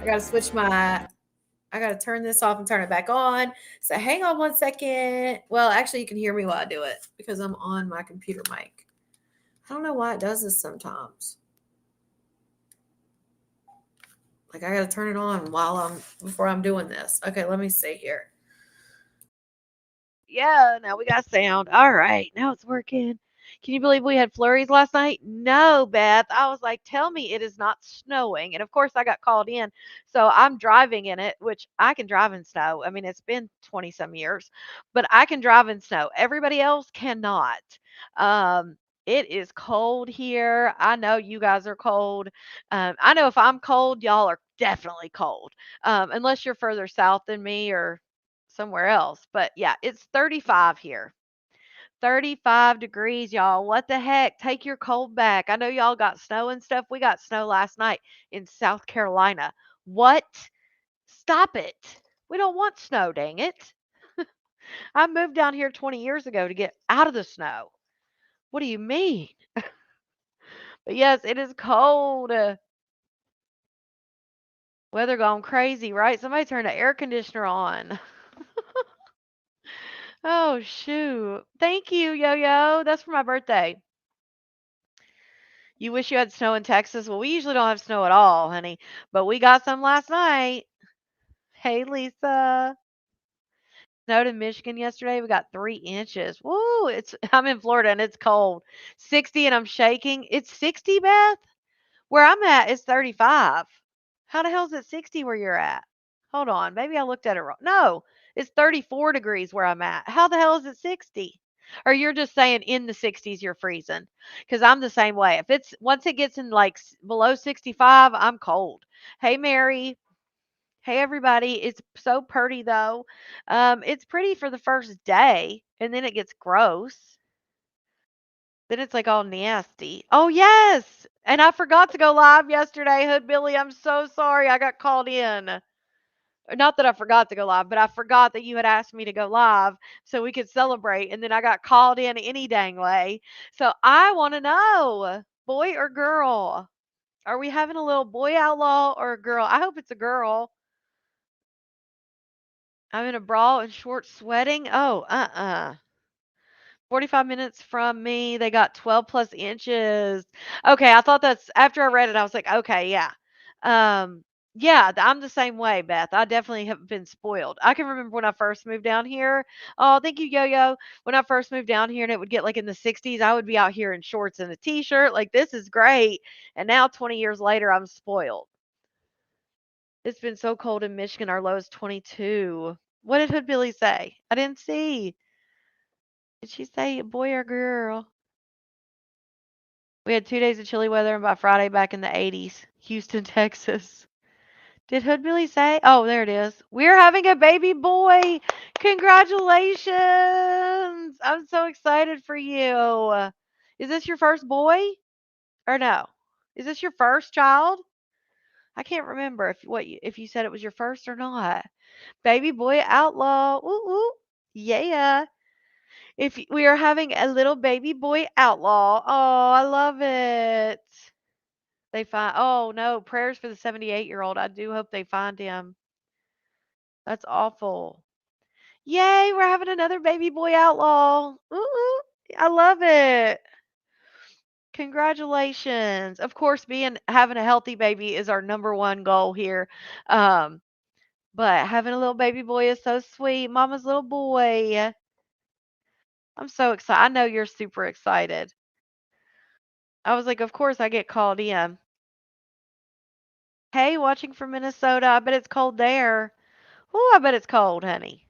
I gotta switch my I gotta turn this off and turn it back on. So hang on one second. Well, actually you can hear me while I do it because I'm on my computer mic. I don't know why it does this sometimes. Like I gotta turn it on while I'm before I'm doing this. Okay, let me see here. Yeah, now we got sound. All right, now it's working. Can you believe we had flurries last night? No, Beth. I was like, tell me it is not snowing. And of course, I got called in. So I'm driving in it, which I can drive in snow. I mean, it's been 20 some years, but I can drive in snow. Everybody else cannot. It is cold here. I know you guys are cold. I know if I'm cold, y'all are definitely cold, unless you're further south than me or somewhere else. But yeah, it's 35 here. 35 degrees, y'all. What the heck? Take your cold back. I know y'all got snow and stuff. We got snow last night in South Carolina. What? Stop it. We don't want snow, dang it. I moved down here 20 years ago to get out of the snow. What do you mean? But yes, it is cold. Weather gone crazy, right? Somebody turned the air conditioner on. Oh, shoot. Thank you, Yo Yo. That's for my birthday. You wish you had snow in Texas? Well, we usually don't have snow at all, honey, but we got some last night. Hey, Lisa. Snowed in Michigan yesterday. We got 3 inches. Woo! It's I'm in Florida and it's cold. 60 and I'm shaking. It's 60, Beth. Where I'm at is 35. How the hell is it 60 where you're at? Hold on. Maybe I looked at it wrong. No, it's 34 degrees where I'm at. How the hell is it 60? Or you're just saying in the 60s you're freezing? Because I'm the same way. If it's once it gets in like below 65, I'm cold. Hey, Mary. Hey, everybody. It's so pretty though. It's pretty for the first day, and then it gets gross. Then it's like all nasty. Oh, yes. And I forgot to go live yesterday, Hood Billy. I'm so sorry. I got called in. Not that I forgot to go live, but I forgot that you had asked me to go live so we could celebrate. And then I got called in any dang way. So I want to know, boy or girl? Are we having a little boy outlaw or a girl? I hope it's a girl. I'm in a bra and short sweating. Oh, 45 minutes from me. They got 12 plus inches. Okay, I thought that's after I read it, I was like, okay, yeah. Yeah, I'm the same way, Beth. I definitely have been spoiled. I can remember when I first moved down here. Oh, thank you, Yo Yo. When I first moved down here and it would get like in the 60s, I would be out here in shorts and a t shirt. Like, this is great. And now, 20 years later, I'm spoiled. It's been so cold in Michigan. Our low is 22. What did Hood Billy say? I didn't see. Did she say a boy or girl? We had 2 days of chilly weather, and by Friday, back in the 80s. Houston, Texas. Did Hood Billy say? Oh, there it is. We're having a baby boy. Congratulations. I'm so excited for you. Is this your first boy or no? Is this your first child? I can't remember if you said it was your first or not. Baby boy outlaw. Ooh, ooh. Yeah. We are having a little baby boy outlaw. Oh, I love it. They find oh no, prayers for the 78-year-old. I do hope they find him. That's awful. Yay, we're having another baby boy outlaw. Ooh, I love it. Congratulations. Of course, being having a healthy baby is our number one goal here. Um, but having a little baby boy is so sweet. Mama's little boy. I'm so excited. I know you're super excited. I was like, of course I get called in. Hey, watching from Minnesota. I bet it's cold there. Ooh, I bet it's cold, honey.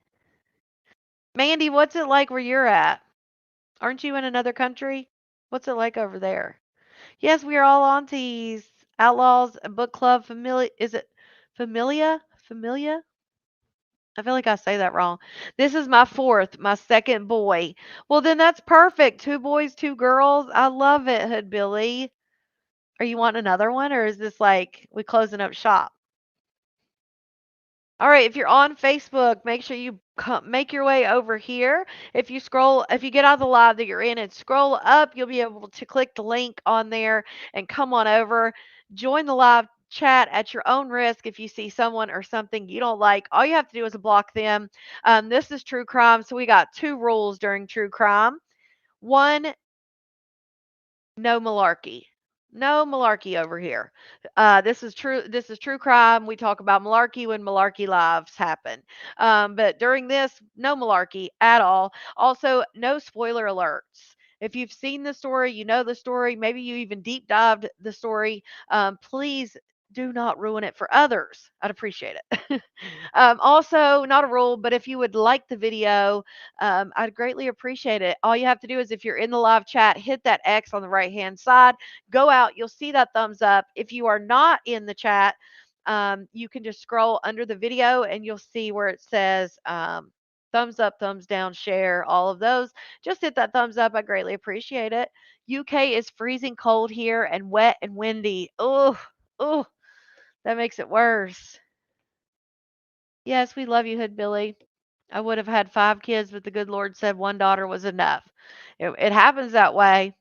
Mandy, what's it like where you're at? Aren't you in another country? What's it like over there? Yes, we are all aunties. Outlaws, a book club, familia. Is it familia? Familia? I feel like I say that wrong. This is my fourth, my second boy. Well, then that's perfect. Two boys, two girls. I love it, Hood Billy. Are you wanting another one, or is this like we closing up shop? All right, if you're on Facebook, make sure you make your way over here. If you get out of the live that you're in and scroll up, you'll be able to click the link on there and come on over, join the live chat at your own risk if you see someone or something you don't like. All you have to do is block them. This is true crime, so we got two rules during true crime. One, no malarkey. No malarkey over here. This is true. This is true crime. We talk about malarkey when malarkey lives happen. But during this, no malarkey at all. Also, no spoiler alerts. If you've seen the story, you know the story. Maybe you even deep dived the story. Please do not ruin it for others. I'd appreciate it. Also, not a rule, but if you would like the video, I'd greatly appreciate it. All you have to do is if you're in the live chat, hit that X on the right hand side, go out, you'll see that thumbs up. If you are not in the chat, you can just scroll under the video and you'll see where it says thumbs up, thumbs down, share, all of those. Just hit that thumbs up. I greatly appreciate it. UK is freezing cold here and wet and windy. Oh, oh, that makes it worse. Yes, we love you, Hood Billy. I would have had 5 kids, but the good Lord said one daughter was enough. It happens that way.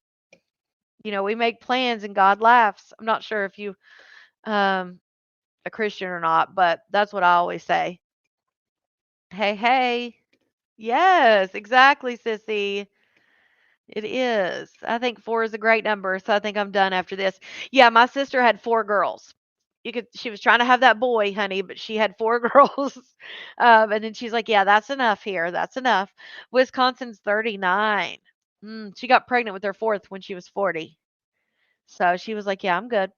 You know, we make plans and God laughs. I'm not sure if you um a Christian or not, but that's what I always say. Hey, hey. Yes, exactly, sissy. It is. I think 4 is a great number, so I think I'm done after this. Yeah, my sister had 4 girls. She was trying to have that boy, honey, but she had 4 girls. And then she's like, "Yeah, that's enough here. That's enough." Wisconsin's 39. She got pregnant with her 4th when she was 40. So she was like, "Yeah, I'm good."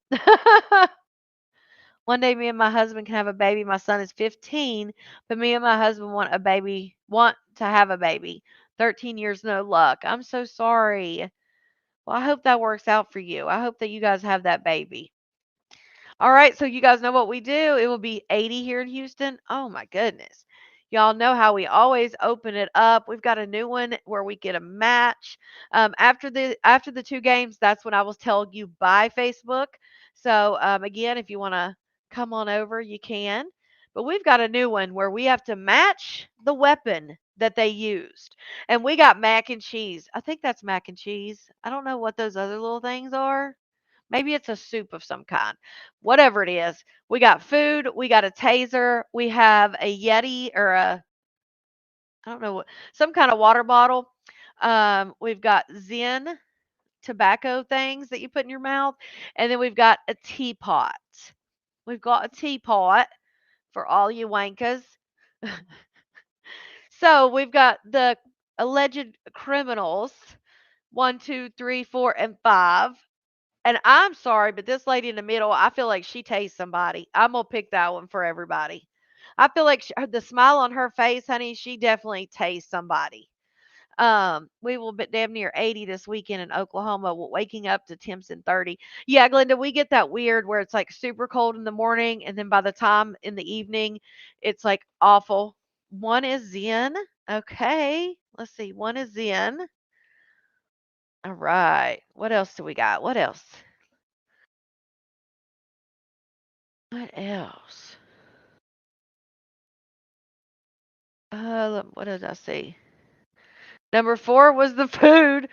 One day me and my husband can have a baby. My son is 15, but me and my husband want to have a baby. 13 years, no luck. I'm so sorry. Well, I hope that works out for you. I hope that you guys have that baby. All right, so you guys know what we do. It will be 80 here in Houston. Oh my goodness. Y'all know how we always open it up. We've got a new one where we get a match. After the 2 games, that's when I will tell you bye Facebook. So again, if you want to come on over, you can. But we've got a new one where we have to match the weapon that they used. And we got mac and cheese. I think that's mac and cheese. I don't know what those other little things are. Maybe it's a soup of some kind. Whatever it is, we got food, we got a taser, we have a Yeti or a I don't know what some kind of water bottle. We've got Zen tobacco things that you put in your mouth, and then we've got a teapot. We've got a teapot for all you wankers. So we've got the alleged criminals 1, 2, 3, 4, and 5. And I'm sorry, but this lady in the middle, I feel like she tased somebody. I'm gonna pick that one for everybody. I feel like the smile on her face, honey, she definitely tased somebody. We will be damn near 80 this weekend in Oklahoma, waking up to temps in 30. Yeah, Glenda, we get that weird where it's like super cold in the morning, and then by the time in the evening, it's like awful. One is Zen. Okay, let's see. One is Zen. All right. What else do we got? What else? What else? What did I see? Number 4 was the food.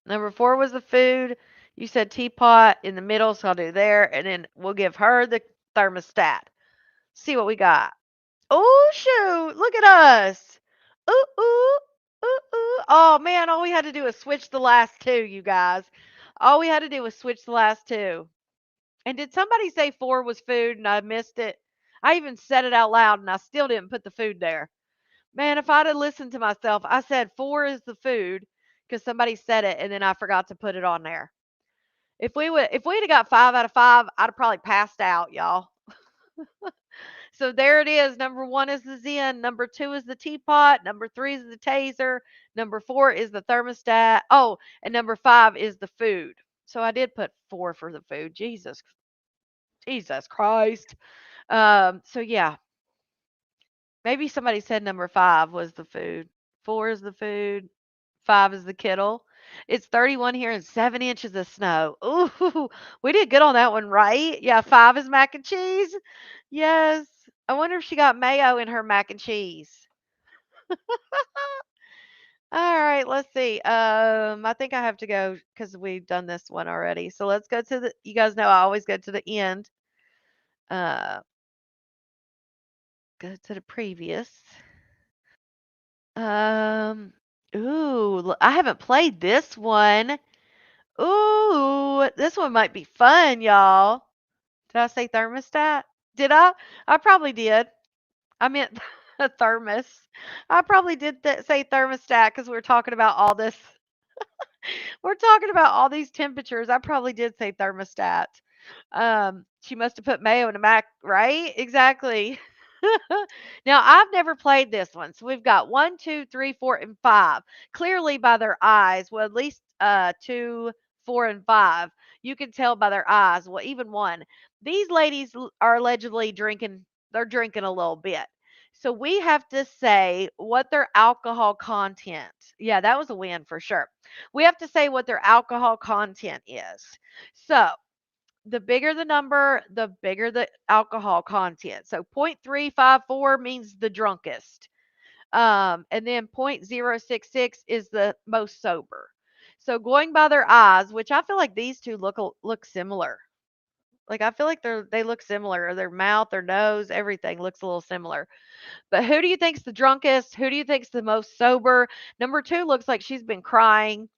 Number 4 was the food. You said teapot in the middle, so I'll do there, and then we'll give her the thermostat. See what we got. Oh shoot! Look at us. Ooh ooh ooh ooh. Oh man, all we had to do was switch the last 2, you guys. All we had to do was switch the last 2. And did somebody say 4 was food and I missed it? I even said it out loud and I still didn't put the food there. Man, if I'd have listened to myself, I said 4 is the food because somebody said it and then I forgot to put it on there. If we'd have got 5 out of 5, I'd have probably passed out, y'all. So there it is. Number 1 is the Zen. Number 2 is the teapot. Number 3 is the taser. Number 4 is the thermostat. Oh, and number 5 is the food. So I did put 4 for the food. Jesus Christ. So yeah, maybe somebody said number 5 was the food. 4 is the food. 5 is the kettle. It's 31 here and 7 inches of snow. Ooh, we did good on that one, right? Yeah, 5 is mac and cheese. Yes. I wonder if she got mayo in her mac and cheese. All right, let's see. I think I have to go because we've done this one already. So let's go to the. You guys know I always go to the end. Uh, go to the previous. Um. I haven't played this one. Ooh, this one might be fun, y'all. Did I say thermostat? Did I? I probably did. I meant a thermos. I probably did say thermostat because we were talking about all this. We're talking about all these temperatures. I probably did say thermostat. She must have put mayo in a mac, right? Exactly. Now, I've never played this one. So we've got one, two, three, four, and five. Clearly by their eyes, well, at least two, four, and five. You can tell by their eyes. Well, even one. These ladies are allegedly drinking, they're drinking a little bit. So we have to say what their alcohol content. Yeah, that was a win for sure. We have to say what their alcohol content is. So the bigger the number, the bigger the alcohol content. So 0.354 means the drunkest. And then 0.066 is the most sober. So going by their eyes, which I feel like these two look similar. Like I feel like they look similar. Their mouth, their nose, everything looks a little similar. But who do you think's the drunkest? Who do you think's the most sober? Number 2 looks like she's been crying.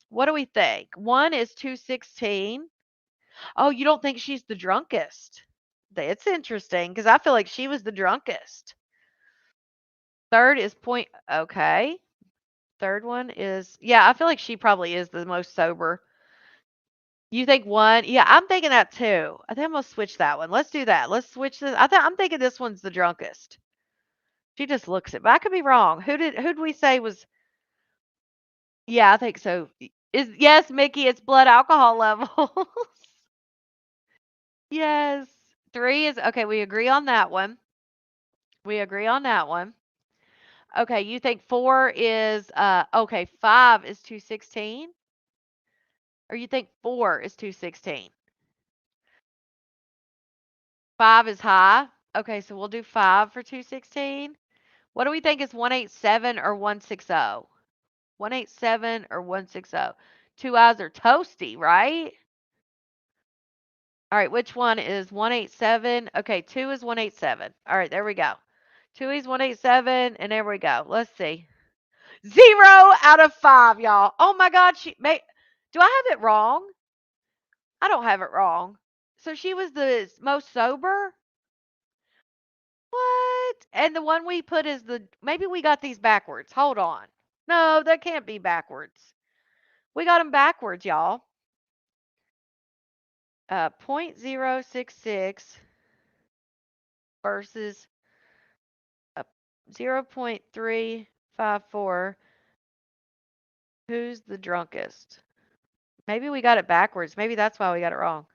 What do we think? 1 is 216. Oh, you don't think she's the drunkest? It's interesting because I feel like she was the drunkest. Third is point. Okay. Third one is, yeah, I feel like she probably is the most sober. You think one? Yeah, I'm thinking that too. I think I'm gonna switch that one. Let's do that. Let's switch this. I'm thinking this one's the drunkest. She just looks it, but I could be wrong. Who'd we say was? Yeah, I think so. Is yes, Mickey, it's blood alcohol levels. Yes. 3 is okay, we agree on that one. We agree on that one. Okay, you think 4 is okay, 5 is 216 or you think 4 is 216? 5 is high. Okay, so we'll do 5 for 216. What do we think is 187 or 160? 187 or 160? Two eyes are toasty, right? All right, which one is 187? Okay, 2 is 187. All right, there we go. 2 is 187, and there we go. Let's see. 0 out of 5, y'all. Oh my God, do I have it wrong? I don't have it wrong. So she was the most sober? What? And the one we put is maybe we got these backwards. Hold on. No, that can't be backwards. We got them backwards, y'all. 0.066 versus 0.354. Who's the drunkest? Maybe we got it backwards. Maybe that's why we got it wrong.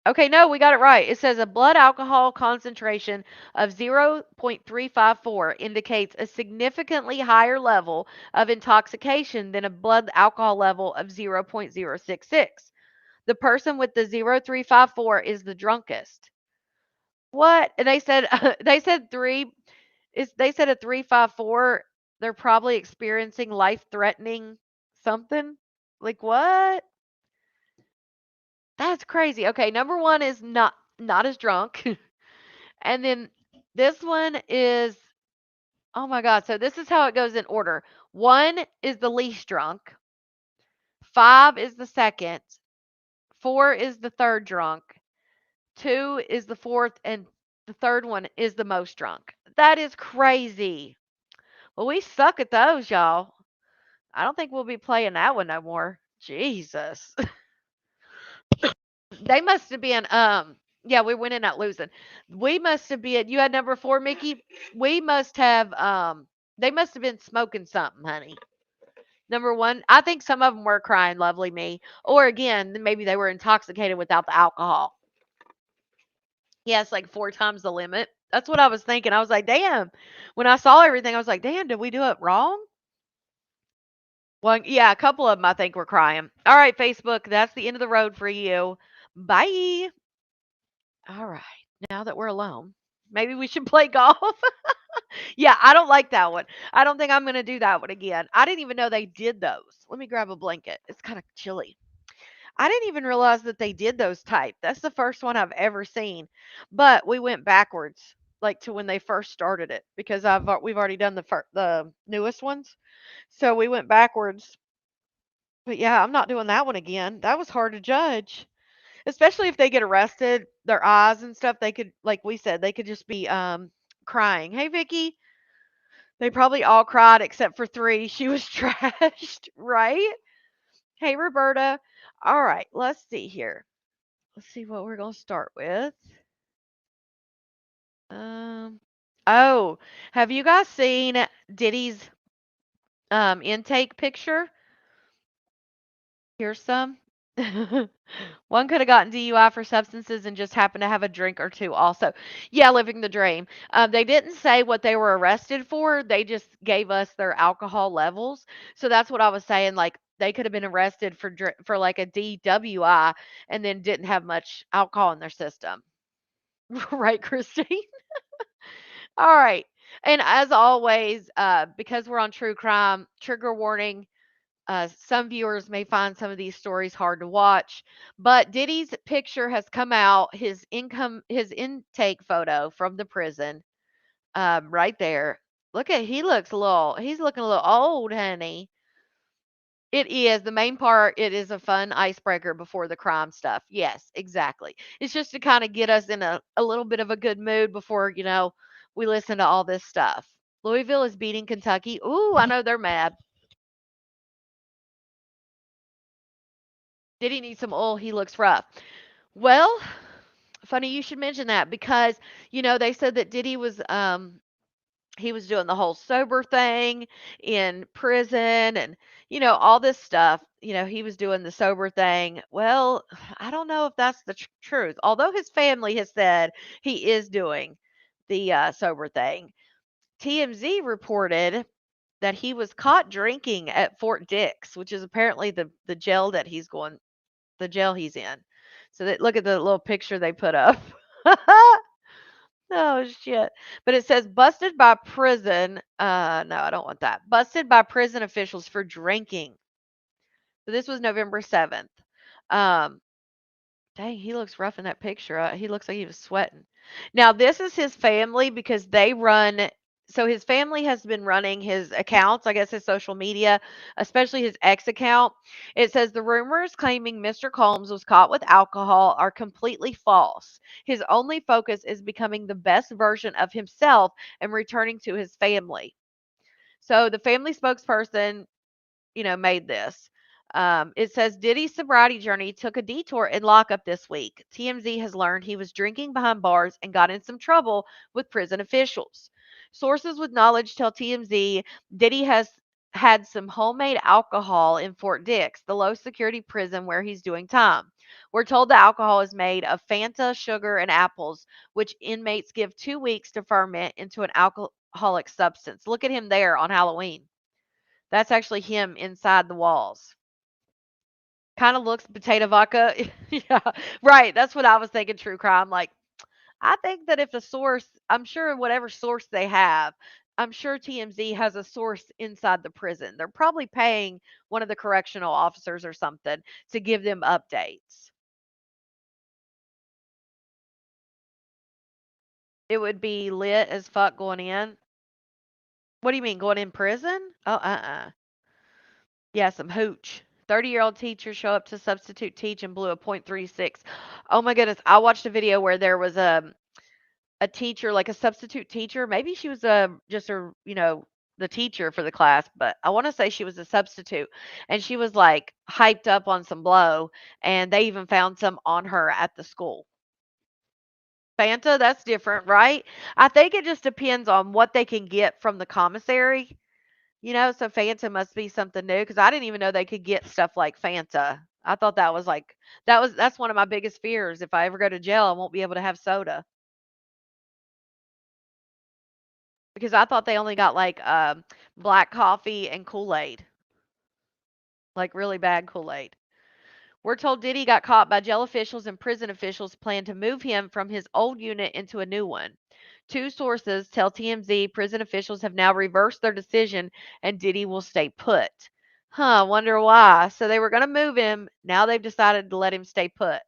Okay, no, we got it right. It says a blood alcohol concentration of 0.354 indicates a significantly higher level of intoxication than a blood alcohol level of 0.066. The person with the 0.354 is the drunkest. What? And they said they said 3 is they said a 354 they're probably experiencing life-threatening something. Like what? That's crazy. Okay, number 1 is not as drunk. And then this one is, oh my God. So this is how it goes in order. 1 is the least drunk. 5 is the second. 4 is the third drunk. 2 is the fourth. And the third one is the most drunk. That is crazy. Well, we suck at those, y'all. I don't think we'll be playing that one no more. Jesus. They must have been yeah, we're winning, not losing. We must have been you had number 4, Mickey. We must have they must have been smoking something, honey. Number 1, I think some of them were crying lovely me. Or again, maybe they were intoxicated without the alcohol. Yes, like 4 times the limit. That's what I was thinking. I was like, "Damn." When I saw everything, I was like, "Damn, did we do it wrong?" Well, yeah, a couple of them I think were crying. All right, Facebook, that's the end of the road for you. Bye. All right. Now that we're alone. Maybe we should play golf. Yeah, I don't like that one. I don't think I'm gonna do that one again. I didn't even know they did those. Let me grab a blanket. It's kind of chilly. I didn't even realize that they did those type. That's the first one I've ever seen. But we went backwards, like to when they first started it, because we've already done the newest ones. So we went backwards. But yeah, I'm not doing that one again. That was hard to judge, especially if they get arrested. Their eyes and stuff, they could, like we said, they could just be crying. Hey, Vicky. They probably all cried except for 3. She was trashed, right? Hey, Roberta. All right, let's see here. Let's see what we're gonna start with. Um, oh, have you guys seen Diddy's intake picture? Here's some. One could have gotten DUI for substances and just happened to have a drink or two also. Yeah, living the dream. They didn't say what they were arrested for. They just gave us their alcohol levels. So that's what I was saying. Like they could have been arrested for like a DWI and then didn't have much alcohol in their system. Right, Christine? All right. And as always, because we're on true crime, trigger warning. Some viewers may find some of these stories hard to watch, but Diddy's picture has come out. His intake photo from the prison, right there. Look at he's looking a little old, honey. It is the main part. It is a fun icebreaker before the crime stuff. Yes, exactly. It's just to kind of get us in a little bit of a good mood before we listen to all this stuff. Louisville is beating Kentucky. Ooh, I know they're mad. Did he need some oil? He looks rough. Well, funny you should mention that because they said that Diddy was he was doing the whole sober thing in prison and all this stuff. He was doing the sober thing. Well, I don't know if that's the truth. Although his family has said he is doing the sober thing. TMZ reported that he was caught drinking at Fort Dix, which is apparently the jail that the jail he's in. So that look at the little picture they put up. Oh shit. But it says busted by prison. No, I don't want that. Busted by prison officials for drinking. So this was November 7th. Um, Dang, he looks rough in that picture. He looks like he was sweating. Now, this is his family because so his family has been running his accounts, I guess his social media, especially his ex account. It says the rumors claiming Mr. Combs was caught with alcohol are completely false. His only focus is becoming the best version of himself and returning to his family. So the family spokesperson made this. It says Diddy's sobriety journey took a detour in lockup this week. TMZ has learned he was drinking behind bars and got in some trouble with prison officials. Sources with knowledge tell TMZ Diddy has had some homemade alcohol in Fort Dix, the low security prison where he's doing time. We're told the alcohol is made of Fanta, sugar, and apples, which inmates give 2 weeks to ferment into an alcoholic substance. Look at him there on Halloween. That's actually him inside the walls. Kinda looks potato vodka. Yeah, right, that's what I was thinking, true crime, like, I think that if the source I'm sure whatever source they have, I'm sure TMZ has a source inside the prison. They're probably paying one of the correctional officers or something to give them updates. It would be lit as fuck going in. What do you mean, going in prison? Oh, yeah, some hooch. 30-year-old teachers show up to substitute teach and blew a .36. Oh my goodness. I watched a video where there was a teacher, like a substitute teacher. Maybe she was just the teacher for the class, but I want to say she was a substitute. And she was like hyped up on some blow, and they even found some on her at the school. Fanta, that's different, right? I think it just depends on what they can get from the commissary. So Fanta must be something new because I didn't even know they could get stuff like Fanta. I thought that was like that's one of my biggest fears. If I ever go to jail, I won't be able to have soda because I thought they only got like black coffee and Kool-Aid, like really bad Kool-Aid. We're told Diddy got caught by jail officials and prison officials plan to move him from his old unit into a new one. Two sources tell TMZ prison officials have now reversed their decision and Diddy will stay put. Huh, wonder why. So they were going to move him. Now they've decided to let him stay put.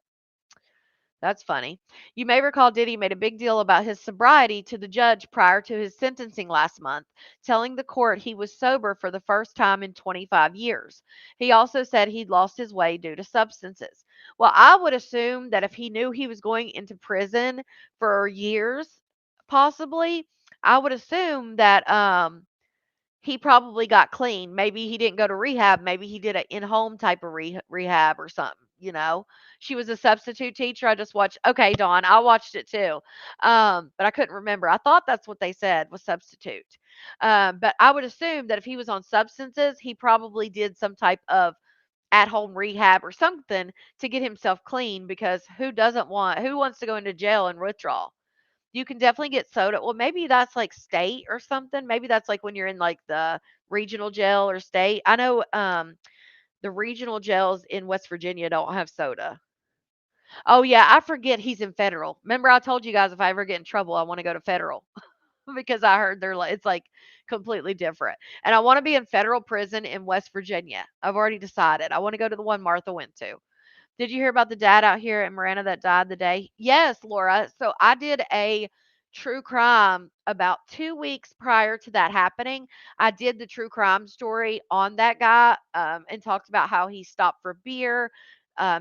That's funny. You may recall Diddy made a big deal about his sobriety to the judge prior to his sentencing last month, telling the court he was sober for the first time in 25 years. He also said he'd lost his way due to substances. Well, I would assume that if he knew he was going into prison for years, possibly, I would assume that he probably got clean. Maybe he didn't go to rehab. Maybe he did a in-home type of rehab or something, you know? She was a substitute teacher. I just watched okay, Dawn, I watched it too. But I couldn't remember. I thought that's what they said was substitute. But I would assume that if he was on substances, he probably did some type of at-home rehab or something to get himself clean because who wants to go into jail and withdrawal? You can definitely get soda. Well, maybe that's like state or something. Maybe that's like when you're in like the regional jail or state. I know the regional jails in West Virginia don't have soda. Oh yeah, I forget he's in federal. Remember I told you guys if I ever get in trouble, I want to go to federal because I heard they're like it's like completely different. And I want to be in federal prison in West Virginia. I've already decided. I want to go to the one Martha went to. Did you hear about the dad out here in Marana that died the day? Yes, Laura. So I did a true crime about 2 weeks prior to that happening. I did the true crime story on that guy and talked about how he stopped for beer.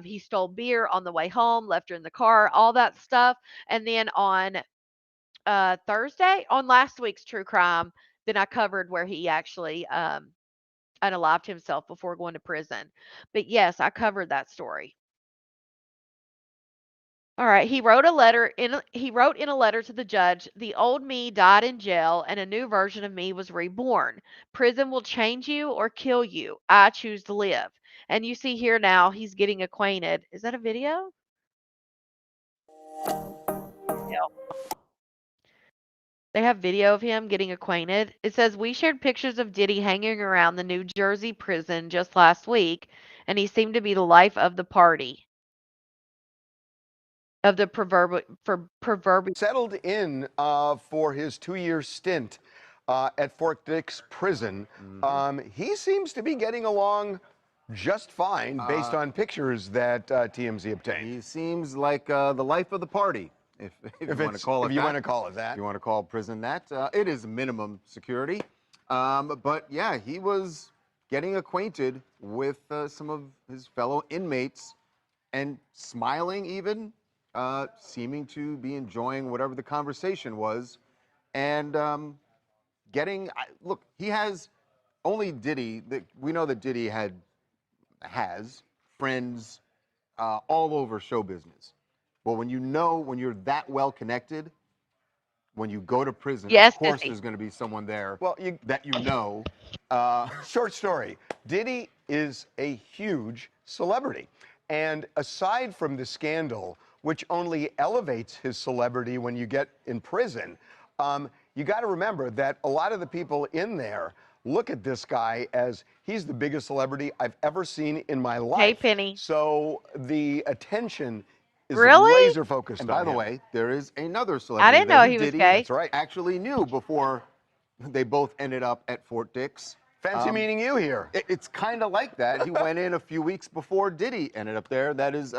He stole beer on the way home, left her in the car, all that stuff. And then on Thursday, on last week's true crime, then I covered where he actually unalived himself before going to prison. But yes, I covered that story. All right. He wrote in a letter to the judge, "The old me died in jail and a new version of me was reborn. Prison will change you or kill you. I choose to live." And you see here now he's getting acquainted. Is that a video? Yeah. They have video of him getting acquainted. It says we shared pictures of Diddy hanging around the New Jersey prison just last week, and he seemed to be the life of the party. Of the proverbial Settled in for his 2-year stint at Fort Dix Prison. He seems to be getting along just fine based on pictures that TMZ obtained. He seems like the life of the party, if you want to call it that. If you want to call it that. If you want to call prison that. It is minimum security. But yeah, he was getting acquainted with some of his fellow inmates and smiling even, seeming to be enjoying whatever the conversation was. And look, he has only Diddy, we know that Diddy has friends all over show business. But when you're that well connected, when you go to prison, Yes, of course Diddy. there's going to be someone there Well, that you know. Short story. Diddy is a huge celebrity. And aside from the scandal, which only elevates his celebrity when you get in prison, you got to remember that a lot of the people in there look at this guy as he's the biggest celebrity I've ever seen in my life. Hey, Penny. So the attention is Really? laser focused And on by the him. way, there is another celebrity. I didn't know that he was Diddy gay. That's right. actually knew before they both ended up at Fort Dix. Fancy meeting you here. It's kind of like that. He went in a few weeks before Diddy ended up there. That is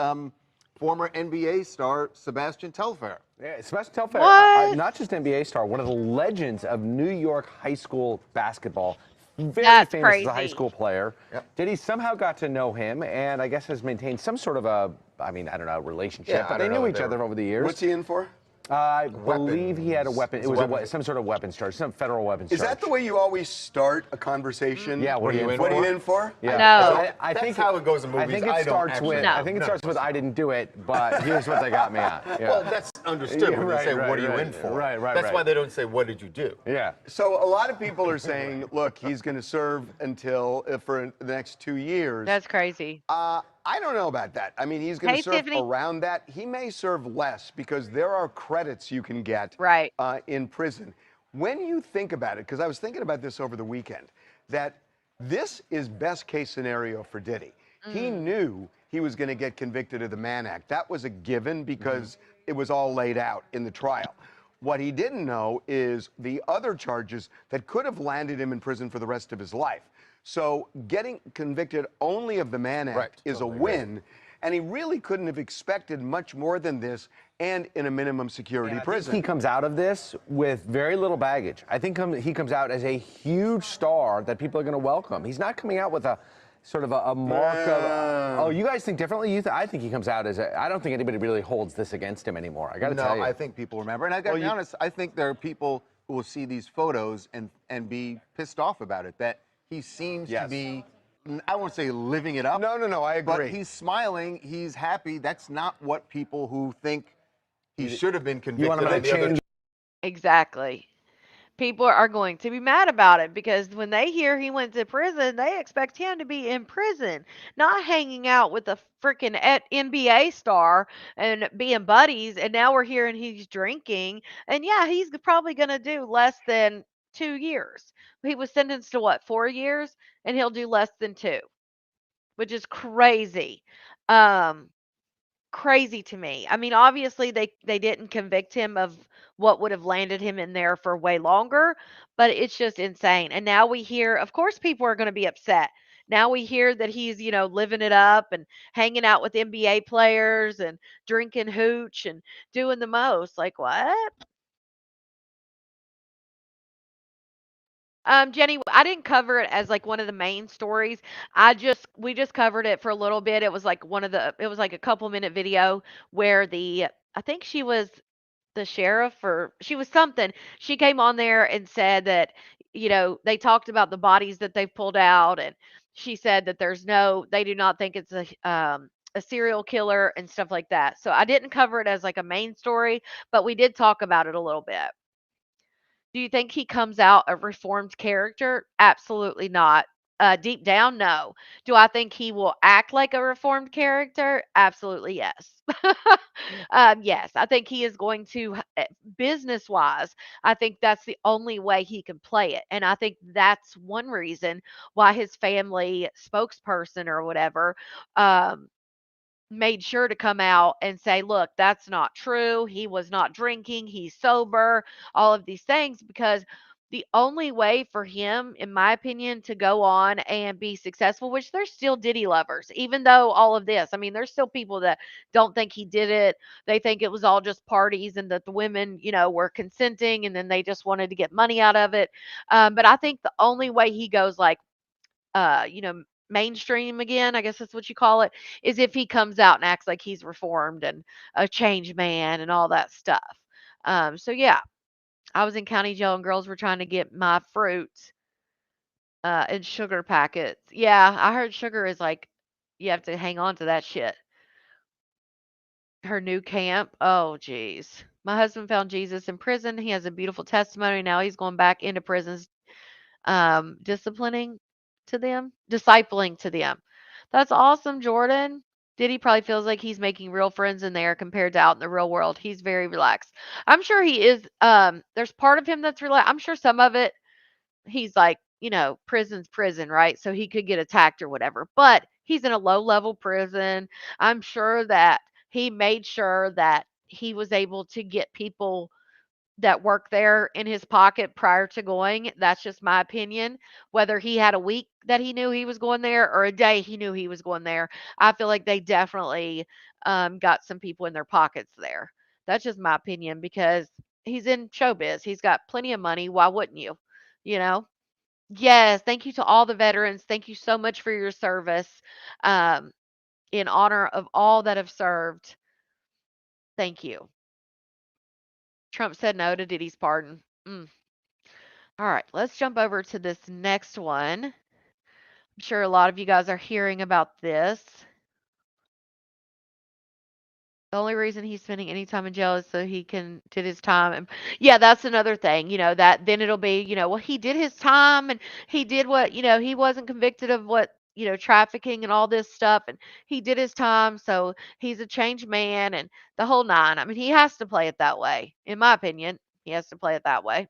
former NBA star Sebastian Telfair. Yeah, Sebastian Telfair, What? not just NBA star, one of the legends of New York high school basketball. Very That's famous as a high crazy. school player. Yep. Diddy somehow got to know him and I guess has maintained some sort of a, I don't know, relationship, Yeah, but I they don't know knew if each they other were- over the years. What's he in for? I believe he had a weapon. It was some sort of weapons charge, some federal weapons Is charge. that the way you always start a conversation? Yeah, what are you in What are for? you in for? Yeah. No. I That's think how it goes in I movies. think I it don't starts actually with know. I think it starts with I didn't do it, but here's what they got me at. Yeah. Well, that's understood when Yeah, they say, right, what are you right, in for? right, That's right. why they don't say, what did you do? Yeah. So a lot of people are saying, look, he's going to serve until for the next 2 years. That's crazy. I don't know about that. I mean, he's going to Hey, serve Tiffany. around that. He may serve less because there are credits you can get Right. in prison. When you think about it, because I was thinking about this over the weekend, that this is best case scenario for Diddy. He knew he was going to get convicted of the Mann Act. That was a given because it was all laid out in the trial. What he didn't know is the other charges that could have landed him in prison for the rest of his life. So getting convicted only of the Mann Act is totally a win. And he really couldn't have expected much more than this and in a minimum security And I prison. think he comes out of this with very little baggage. I think he comes out as a huge star that people are going to welcome. He's not coming out with a sort of a mark of, oh, you guys think differently? I think he comes out as I don't think anybody really holds this against him anymore. I got to tell you. No, I think people remember. And I got to be honest, I think there are people who will see these photos and be pissed off about it, that he seems to be, I won't say living it up. No, I agree. But he's smiling, he's happy. That's not what people who think he should have been convicted You want him of to the other change? Exactly. People are going to be mad about it because when they hear he went to prison, they expect him to be in prison, not hanging out with a freaking NBA star and being buddies. And now we're hearing he's drinking. And yeah, he's probably going to do less than 2 years. He was sentenced to what, 4 years? And he'll do less than two, which is crazy. Um, Crazy to me. I mean, obviously they didn't convict him of what would have landed him in there for way longer, but it's just insane. And now we hear, of course, people are going to be upset. Now we hear that he's, living it up and hanging out with NBA players and drinking hooch and doing the most. Like what? Jenny, I didn't cover it as like one of the main stories. We just covered it for a little bit. It was like a couple minute video where I think she was the sheriff or she was something. She came on there and said that, they talked about the bodies that they've pulled out, and she said that they do not think it's a serial killer and stuff like that. So I didn't cover it as like a main story, but we did talk about it a little bit. Do you think he comes out a reformed character? Absolutely not. Deep down, no. Do I think he will act like a reformed character? Absolutely, yes. Yes, I think he is going to, business wise, I think that's the only way he can play it. And I think that's one reason why his family spokesperson or whatever um, made sure to come out and say, look, that's not true. He was not drinking. He's sober, all of these things, because the only way for him, in my opinion, to go on and be successful, which there's still Diddy lovers, even though all of this, I mean, there's still people that don't think he did it. They think it was all just parties and that the women, were consenting and then they just wanted to get money out of it. But I think the only way he goes like, mainstream again, I guess that's what you call it, is if he comes out and acts like he's reformed and a changed man and all that stuff. So yeah, I was in county jail and girls were trying to get my fruit and sugar packets. Yeah, I heard sugar is like you have to hang on to that shit. Her new camp. Oh, geez. My husband found Jesus in prison. He has a beautiful testimony. Now he's going back into prisons, discipling to them. That's awesome, Jordan. Diddy probably feels like he's making real friends in there compared to out in the real world. He's very relaxed. I'm sure he is. There's part of him that's relaxed. I'm sure some of it he's like, prison's prison, right? So he could get attacked or whatever. But he's in a low level prison. I'm sure that he made sure that he was able to get people that work there in his pocket prior to going. That's just my opinion. Whether he had a week that he knew he was going there or a day he knew he was going there, I feel like they definitely got some people in their pockets there. That's just my opinion because he's in showbiz. He's got plenty of money. Why wouldn't you? You know? Yes. Thank you to all the veterans. Thank you so much for your service. Um, in honor of all that have served. Thank you. Trump said no to Diddy's pardon. Mm. All right, let's jump over to this next one. I'm sure a lot of you guys are hearing about this. The only reason he's spending any time in jail is so he can did his time. And yeah, that's another thing, that then it'll be, well, he did his time and he did what, he wasn't convicted of what, trafficking and all this stuff. And he did his time. So he's a changed man and the whole nine. I mean, he has to play it that way. In my opinion, he has to play it that way.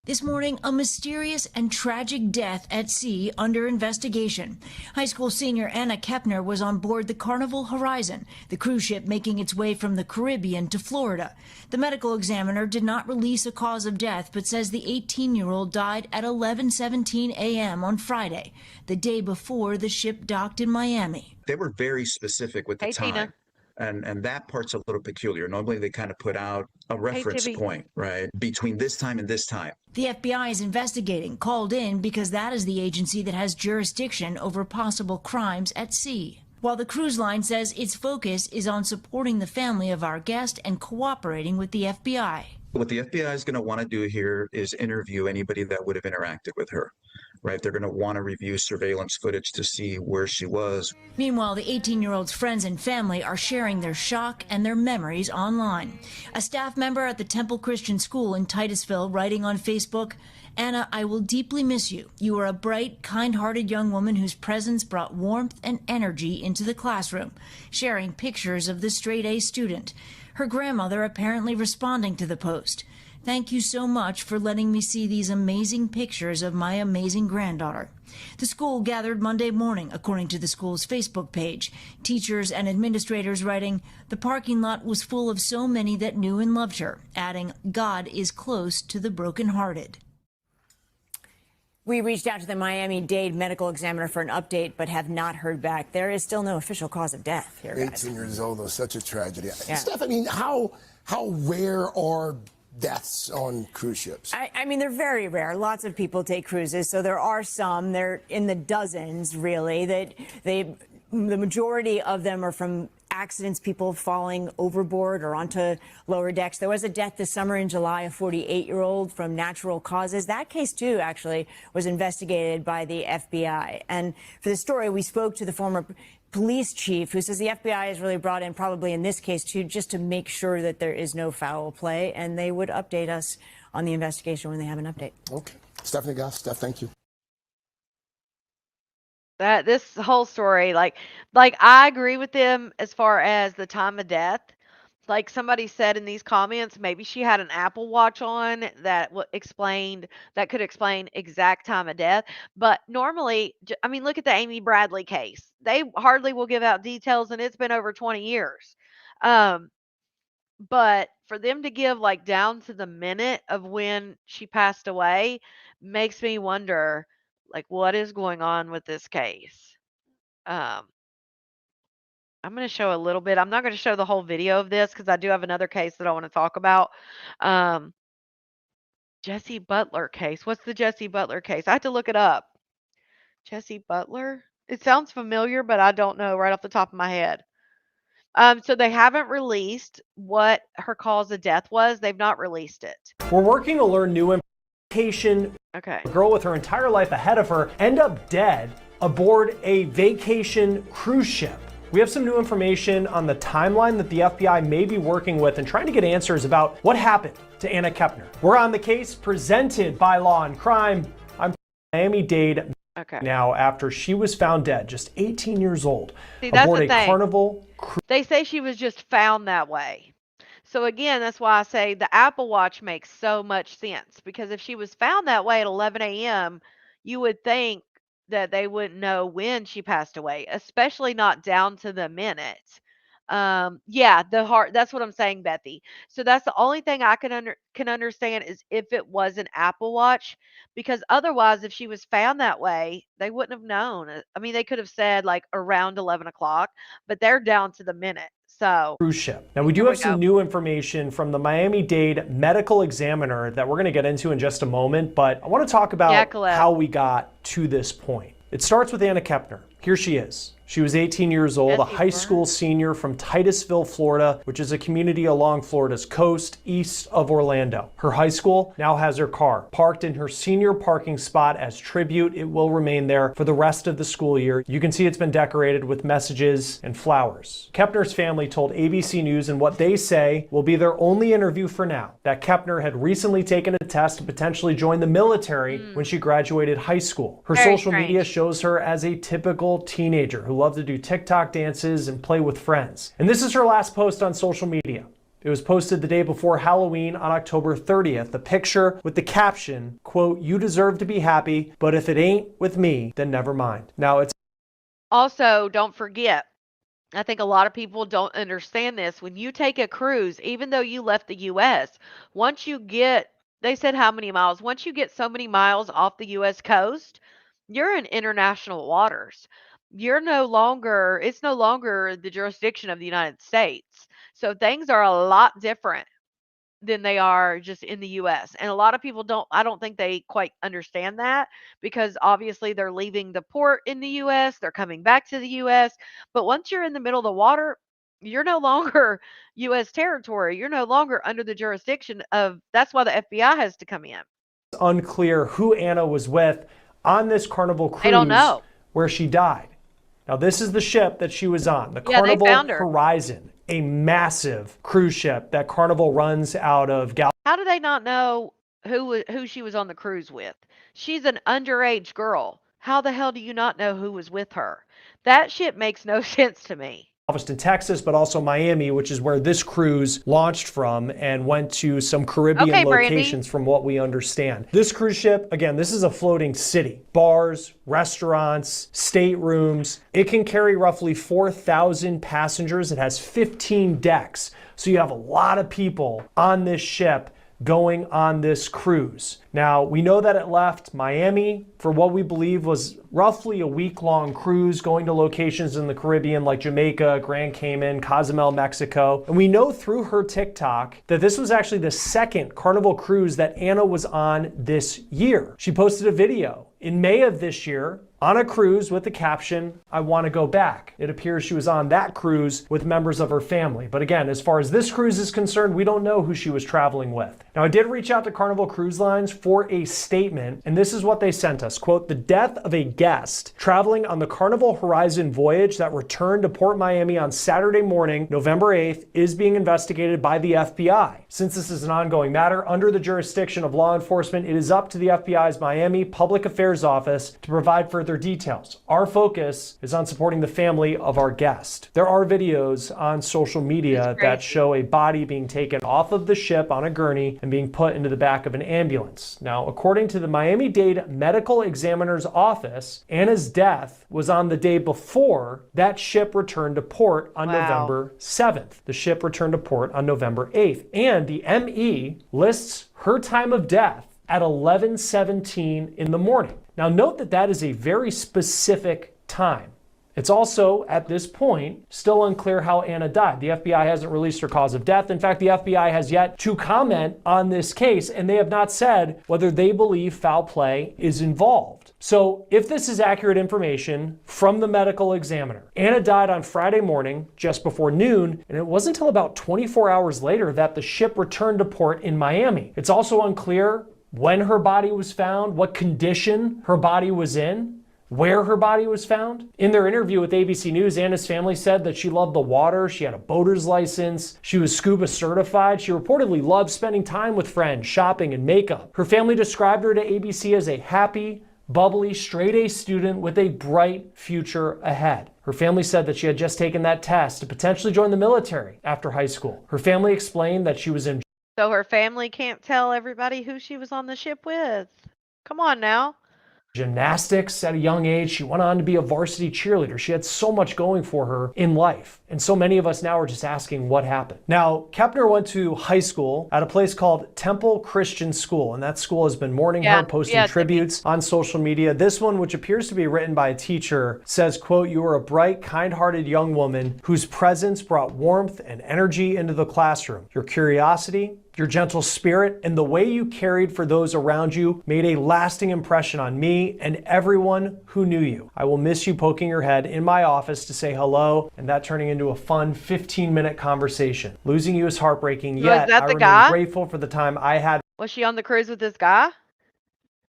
This morning, a mysterious and tragic death at sea under investigation. High school senior Anna Kepner was on board the Carnival Horizon, the cruise ship making its way from the Caribbean to Florida. The medical examiner did not release a cause of death, but says the 18-year-old died at 11:17 a.m. on Friday, the day before the ship docked in Miami. They were very specific with the time. Tina. And that part's a little peculiar. Normally they kind of put out a reference Tibby. point, right? Between this time and this time. The FBI is investigating, called in because that is the agency that has jurisdiction over possible crimes at sea. While the cruise line says its focus is on supporting the family of our guest and cooperating with the FBI. What the FBI is going to want to do here is interview anybody that would have interacted with her, right? They're going to want to review surveillance footage to see where she was. Meanwhile, the 18-year-old's friends and family are sharing their shock and their memories online. A staff member at the Temple Christian School in Titusville writing on Facebook, "Anna, I will deeply miss you. You are a bright, kind-hearted young woman whose presence brought warmth and energy into the classroom," sharing pictures of the straight-A student. Her grandmother apparently responding to the post. "Thank you so much for letting me see these amazing pictures of my amazing granddaughter." The school gathered Monday morning, according to the school's Facebook page. Teachers and administrators writing, "The parking lot was full of so many that knew and loved her," adding, "God is close to the brokenhearted." We reached out to the Miami-Dade medical examiner for an update, but have not heard back. There is still no official cause of death here, guys. 18 years old, though, such a tragedy. Yeah. Steph, I mean, how rare are deaths on cruise ships? I mean, they're very rare. Lots of people take cruises, so there are some. They're in the dozens, really. The majority of them are from accidents, people falling overboard or onto lower decks. There was a death this summer in July, a 48-year-old from natural causes. That case, too, actually was investigated by the FBI. And for the story, we spoke to the former police chief, who says the FBI is really brought in, probably in this case, too, just to make sure that there is no foul play. And they would update us on the investigation when they have an update. Okay. Stephanie Goff, Steph, thank you. That this whole story, like I agree with them as far as the time of death. Like somebody said in these comments, maybe she had an Apple Watch on that could explain exact time of death. But normally, I mean, look at the Amy Bradley case. They hardly will give out details, and it's been over 20 years. But for them to give like down to the minute of when she passed away makes me wonder, like, what is going on with this case? I'm going to show a little bit. I'm not going to show the whole video of this because I do have another case that I want to talk about. Jesse Butler case. What's the Jesse Butler case? I had to look it up. Jesse Butler? It sounds familiar, but I don't know right off the top of my head. So they haven't released what her cause of death was. They've not released it. We're working to learn new information. Okay. A girl with her entire life ahead of her end up dead aboard a vacation cruise ship. We have some new information on the timeline that the FBI may be working with and trying to get answers about what happened to Anna Kepner. We're on the case presented by Law and Crime. I'm Miami-Dade now after she was found dead, just 18 years old, aboard a Carnival cruise. They say she was just found that way. So again, that's why I say the Apple Watch makes so much sense, because if she was found that way at 11 a.m., you would think that they wouldn't know when she passed away, especially not down to the minute. Yeah, that's what I'm saying, Bethy. So that's the only thing I can understand is if it was an Apple Watch, because otherwise, if she was found that way, they wouldn't have known. I mean, they could have said like around 11 o'clock, but they're down to the minute. So cruise ship. Now we do have some new information from the Miami-Dade medical examiner that we're going to get into in just a moment, but I want to talk about how we got to this point. It starts with Anna Kepner. Here she is. She was 18 years old, a high school senior from Titusville, Florida, which is a community along Florida's coast east of Orlando. Her high school now has her car parked in her senior parking spot as tribute. It will remain there for the rest of the school year. You can see it's been decorated with messages and flowers. Kepner's family told ABC News in what they say will be their only interview for now that Kepner had recently taken a test to potentially join the military when she graduated high school. Her social media shows her as a typical teenager who loves to do TikTok dances and play with friends. And this is her last post on social media. It was posted the day before Halloween on October 30th. The picture with the caption, quote, "You deserve to be happy, but if it ain't with me, then never mind." Now, it's also, don't forget, I think a lot of people don't understand this. When you take a cruise, even though you left the U.S., once you get, they said how many miles? Once you get so many miles off the U.S. coast, you're in international waters. It's no longer the jurisdiction of the United States. So things are a lot different than they are just in the US. And a lot of people I don't think they quite understand that because obviously they're leaving the port in the US, they're coming back to the US, but once you're in the middle of the water, you're no longer US territory. You're no longer under the jurisdiction of that's why the FBI has to come in. unclear who Anna was with on this Carnival cruise They don't know. where she died. Now, this is the ship that she was on, the Yeah, they Carnival found her. Horizon, a massive cruise ship that Carnival runs out of How do they not know who she was on the cruise with? She's an underage girl. How the hell do you not know who was with her? That shit makes no sense to me. Galveston, Texas, but also Miami, which is where this cruise launched from and went to some Caribbean locations from what we understand. This cruise ship, again, this is a floating city. Bars, restaurants, staterooms. It can carry roughly 4,000 passengers. It has 15 decks. So you have a lot of people on this ship going on this cruise. Now, we know that it left Miami for what we believe was roughly a week-long cruise going to locations in the Caribbean like Jamaica, Grand Cayman, Cozumel, Mexico. And we know through her TikTok that this was actually the second Carnival cruise that Anna was on this year. She posted a video in May of this year on a cruise with the caption, "I want to go back." It appears she was on that cruise with members of her family. But again, as far as this cruise is concerned, we don't know who she was traveling with. Now, I did reach out to Carnival Cruise Lines for a statement, and this is what they sent us. Quote, "The death of a guest traveling on the Carnival Horizon voyage that returned to Port Miami on Saturday morning, November 8th, is being investigated by the FBI. Since this is an ongoing matter under the jurisdiction of law enforcement, it is up to the FBI's Miami Public Affairs Office to provide further details. Our focus is on supporting the family of our guest." There are videos on social media that show a body being taken off of the ship on a gurney and being put into the back of an ambulance. Now, according to the Miami-Dade Medical Examiner's Office, Anna's death was on the day before that ship returned to port on November 7th. The ship returned to port on November 8th. And the ME lists her time of death at 11:17 in the morning. Now, note that that is a very specific time. It's also, at this point, still unclear how Anna died. The FBI hasn't released her cause of death. In fact, the FBI has yet to comment on this case, and they have not said whether they believe foul play is involved. So, if this is accurate information from the medical examiner, Anna died on Friday morning, just before noon, and it wasn't until about 24 hours later that the ship returned to port in Miami. It's also unclear when her body was found, what condition her body was in, where her body was found. In their interview with ABC News, Anna's family said that she loved the water, she had a boater's license, she was scuba certified, she reportedly loved spending time with friends, shopping, and makeup. Her family described her to ABC as a happy, bubbly, straight-A student with a bright future ahead. Her family said that she had just taken that test to potentially join the military after high school. Her family explained that she was in So her family can't tell everybody who she was on the ship with. Come on now. gymnastics at a young age. She went on to be a varsity cheerleader. She had so much going for her in life. And so many of us now are just asking what happened. Now, Kepner went to high school at a place called Temple Christian School, and that school has been mourning her, posting tributes on social media. This one, which appears to be written by a teacher, says, quote, "You are a bright, kind-hearted young woman whose presence brought warmth and energy into the classroom. Your curiosity, your gentle spirit, and the way you cared for those around you made a lasting impression on me and everyone who knew you. I will miss you poking your head in my office to say hello," and that turning into a fun 15-minute conversation. Losing you is heartbreaking, yet I remain grateful for the time I had. Was she on the cruise with this guy?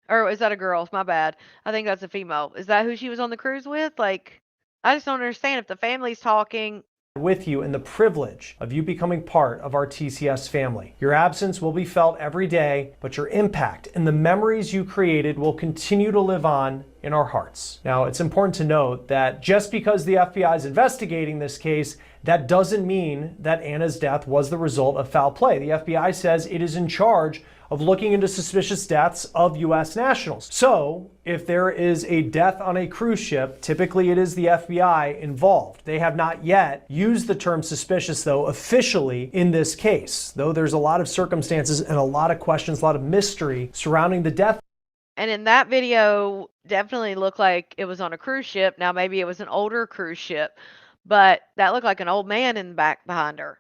Or is that a girl? My bad. I think that's a female. Is that who she was on the cruise with? Like, I just don't understand if the family's talking with you and the privilege of you becoming part of our TCS family. Your absence will be felt every day, but your impact and the memories you created will continue to live on in our hearts. Now, it's important to note that just because the FBI is investigating this case, that doesn't mean that Anna's death was the result of foul play. The FBI says it is in charge of looking into suspicious deaths of U.S. nationals. So, if there is a death on a cruise ship, typically it is the FBI involved. They have not yet used the term suspicious, though, officially in this case, though there's a lot of circumstances and a lot of questions, a lot of mystery surrounding the death. And in that video, definitely looked like it was on a cruise ship. Now, maybe it was an older cruise ship, but that looked like an old man in the back behind her.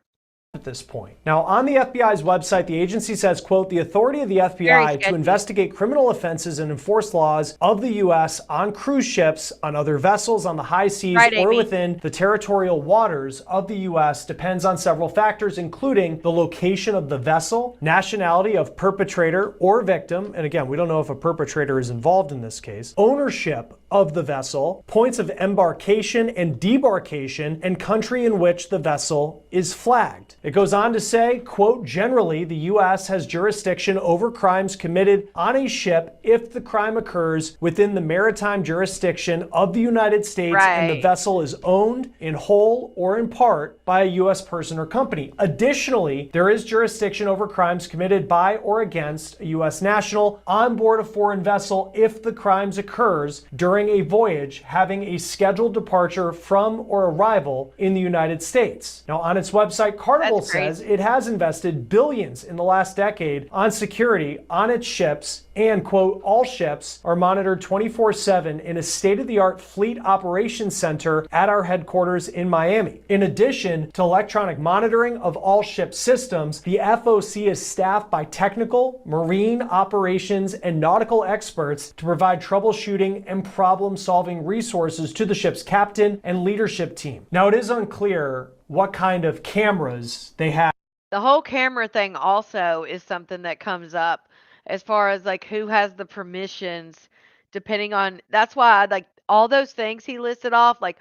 At this point. Now, on the FBI's website, the agency says, quote, the authority of the FBI to investigate criminal offenses and enforce laws of the U.S. on cruise ships, on other vessels, on the high seas, or within the territorial waters of the U.S. depends on several factors, including the location of the vessel, nationality of perpetrator or victim, and again, we don't know if a perpetrator is involved in this case, ownership of the vessel, points of embarkation and debarkation, and country in which the vessel is flagged. It goes on to say, quote, generally, the U.S. has jurisdiction over crimes committed on a ship if the crime occurs within the maritime jurisdiction of the United States and the vessel is owned in whole or in part by a U.S. person or company. Additionally, there is jurisdiction over crimes committed by or against a U.S. national on board a foreign vessel if the crimes occurs during a voyage having a scheduled departure from or arrival in the United States. Now, on its website, Carnival says it has invested billions in the last decade on security on its ships and, quote, all ships are monitored 24/7 in a state-of-the-art fleet operations center at our headquarters in Miami. In addition to electronic monitoring of all ship systems, the FOC is staffed by technical, marine operations, and nautical experts to provide troubleshooting and problem-solving resources to the ship's captain and leadership team. Now, it is unclear what kind of cameras they have. The whole camera thing also is something that comes up as far as like who has the permissions depending on, that's why like all those things he listed off, like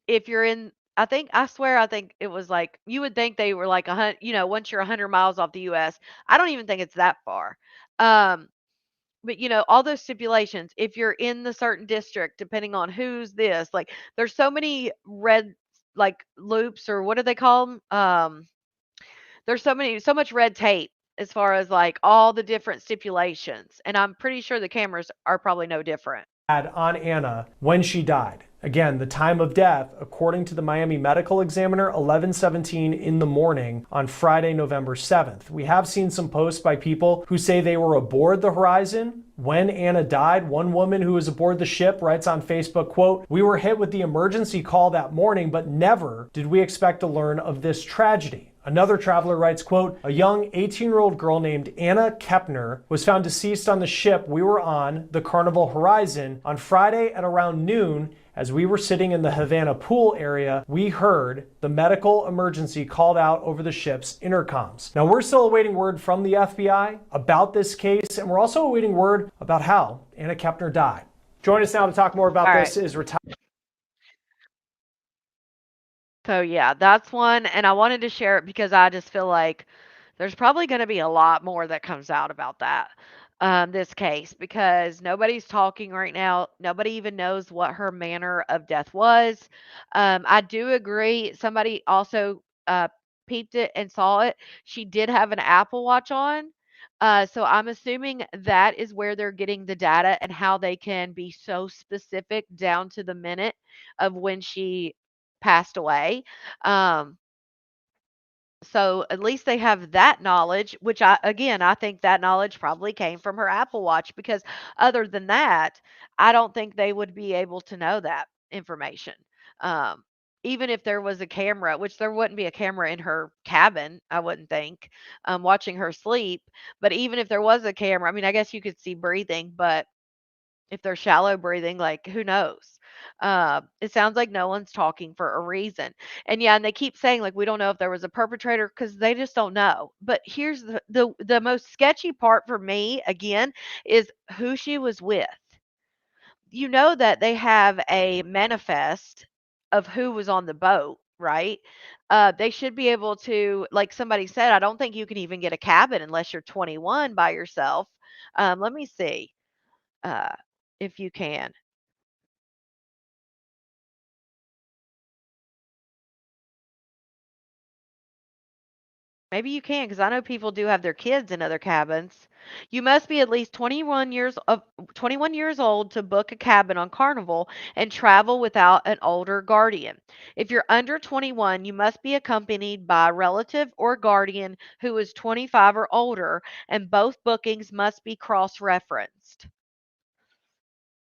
if you're in, I think it was like, you would think they were like once you're 100 miles off the US. I don't even think it's that far. But all those stipulations, if you're in the certain district, depending on who's this, like there's so many red like loops, or what do they call them? There's so much red tape as far as like all the different stipulations. And I'm pretty sure the cameras are probably no different. On Anna when she died. Again, the time of death, according to the Miami Medical Examiner, 11:17 in the morning on Friday, November 7th. We have seen some posts by people who say they were aboard the Horizon when Anna died. One woman who was aboard the ship writes on Facebook, quote, we were hit with the emergency call that morning, but never did we expect to learn of this tragedy. Another traveler writes, quote, a young 18-year-old girl named Anna Kepner was found deceased on the ship we were on, the Carnival Horizon, on Friday at around noon. As we were sitting in the Havana pool area, we heard the medical emergency called out over the ship's intercoms. Now, we're still awaiting word from the FBI about this case, and we're also awaiting word about how Anna Kepner died. Join us now to talk more about this is retired. So yeah, that's one, and I wanted to share it because I just feel like there's probably going to be a lot more that comes out about that, this case, because nobody's talking right now. Nobody even knows what her manner of death was. I do agree. Somebody also peeped it and saw it. She did have an Apple Watch on. So I'm assuming that is where they're getting the data and how they can be so specific down to the minute of when she passed away. So at least they have that knowledge, which I think that knowledge probably came from her Apple Watch, because other than that, I don't think they would be able to know that information. Even if there was a camera, which there wouldn't be a camera in her cabin, I wouldn't think, watching her sleep. But even if there was a camera, I mean, I guess you could see breathing, but if they're shallow breathing, like who knows? It sounds like no one's talking for a reason. And yeah, and they keep saying like we don't know if there was a perpetrator because they just don't know. But here's the most sketchy part for me again is who she was with. You know that they have a manifest of who was on the boat, right? They should be able to, like somebody said, I don't think you can even get a cabin unless you're 21 by yourself. Let me see if you can. Maybe you can, because I know people do have their kids in other cabins. You must be at least 21 years old to book a cabin on Carnival and travel without an older guardian. If you're under 21, you must be accompanied by a relative or guardian who is 25 or older, and both bookings must be cross-referenced.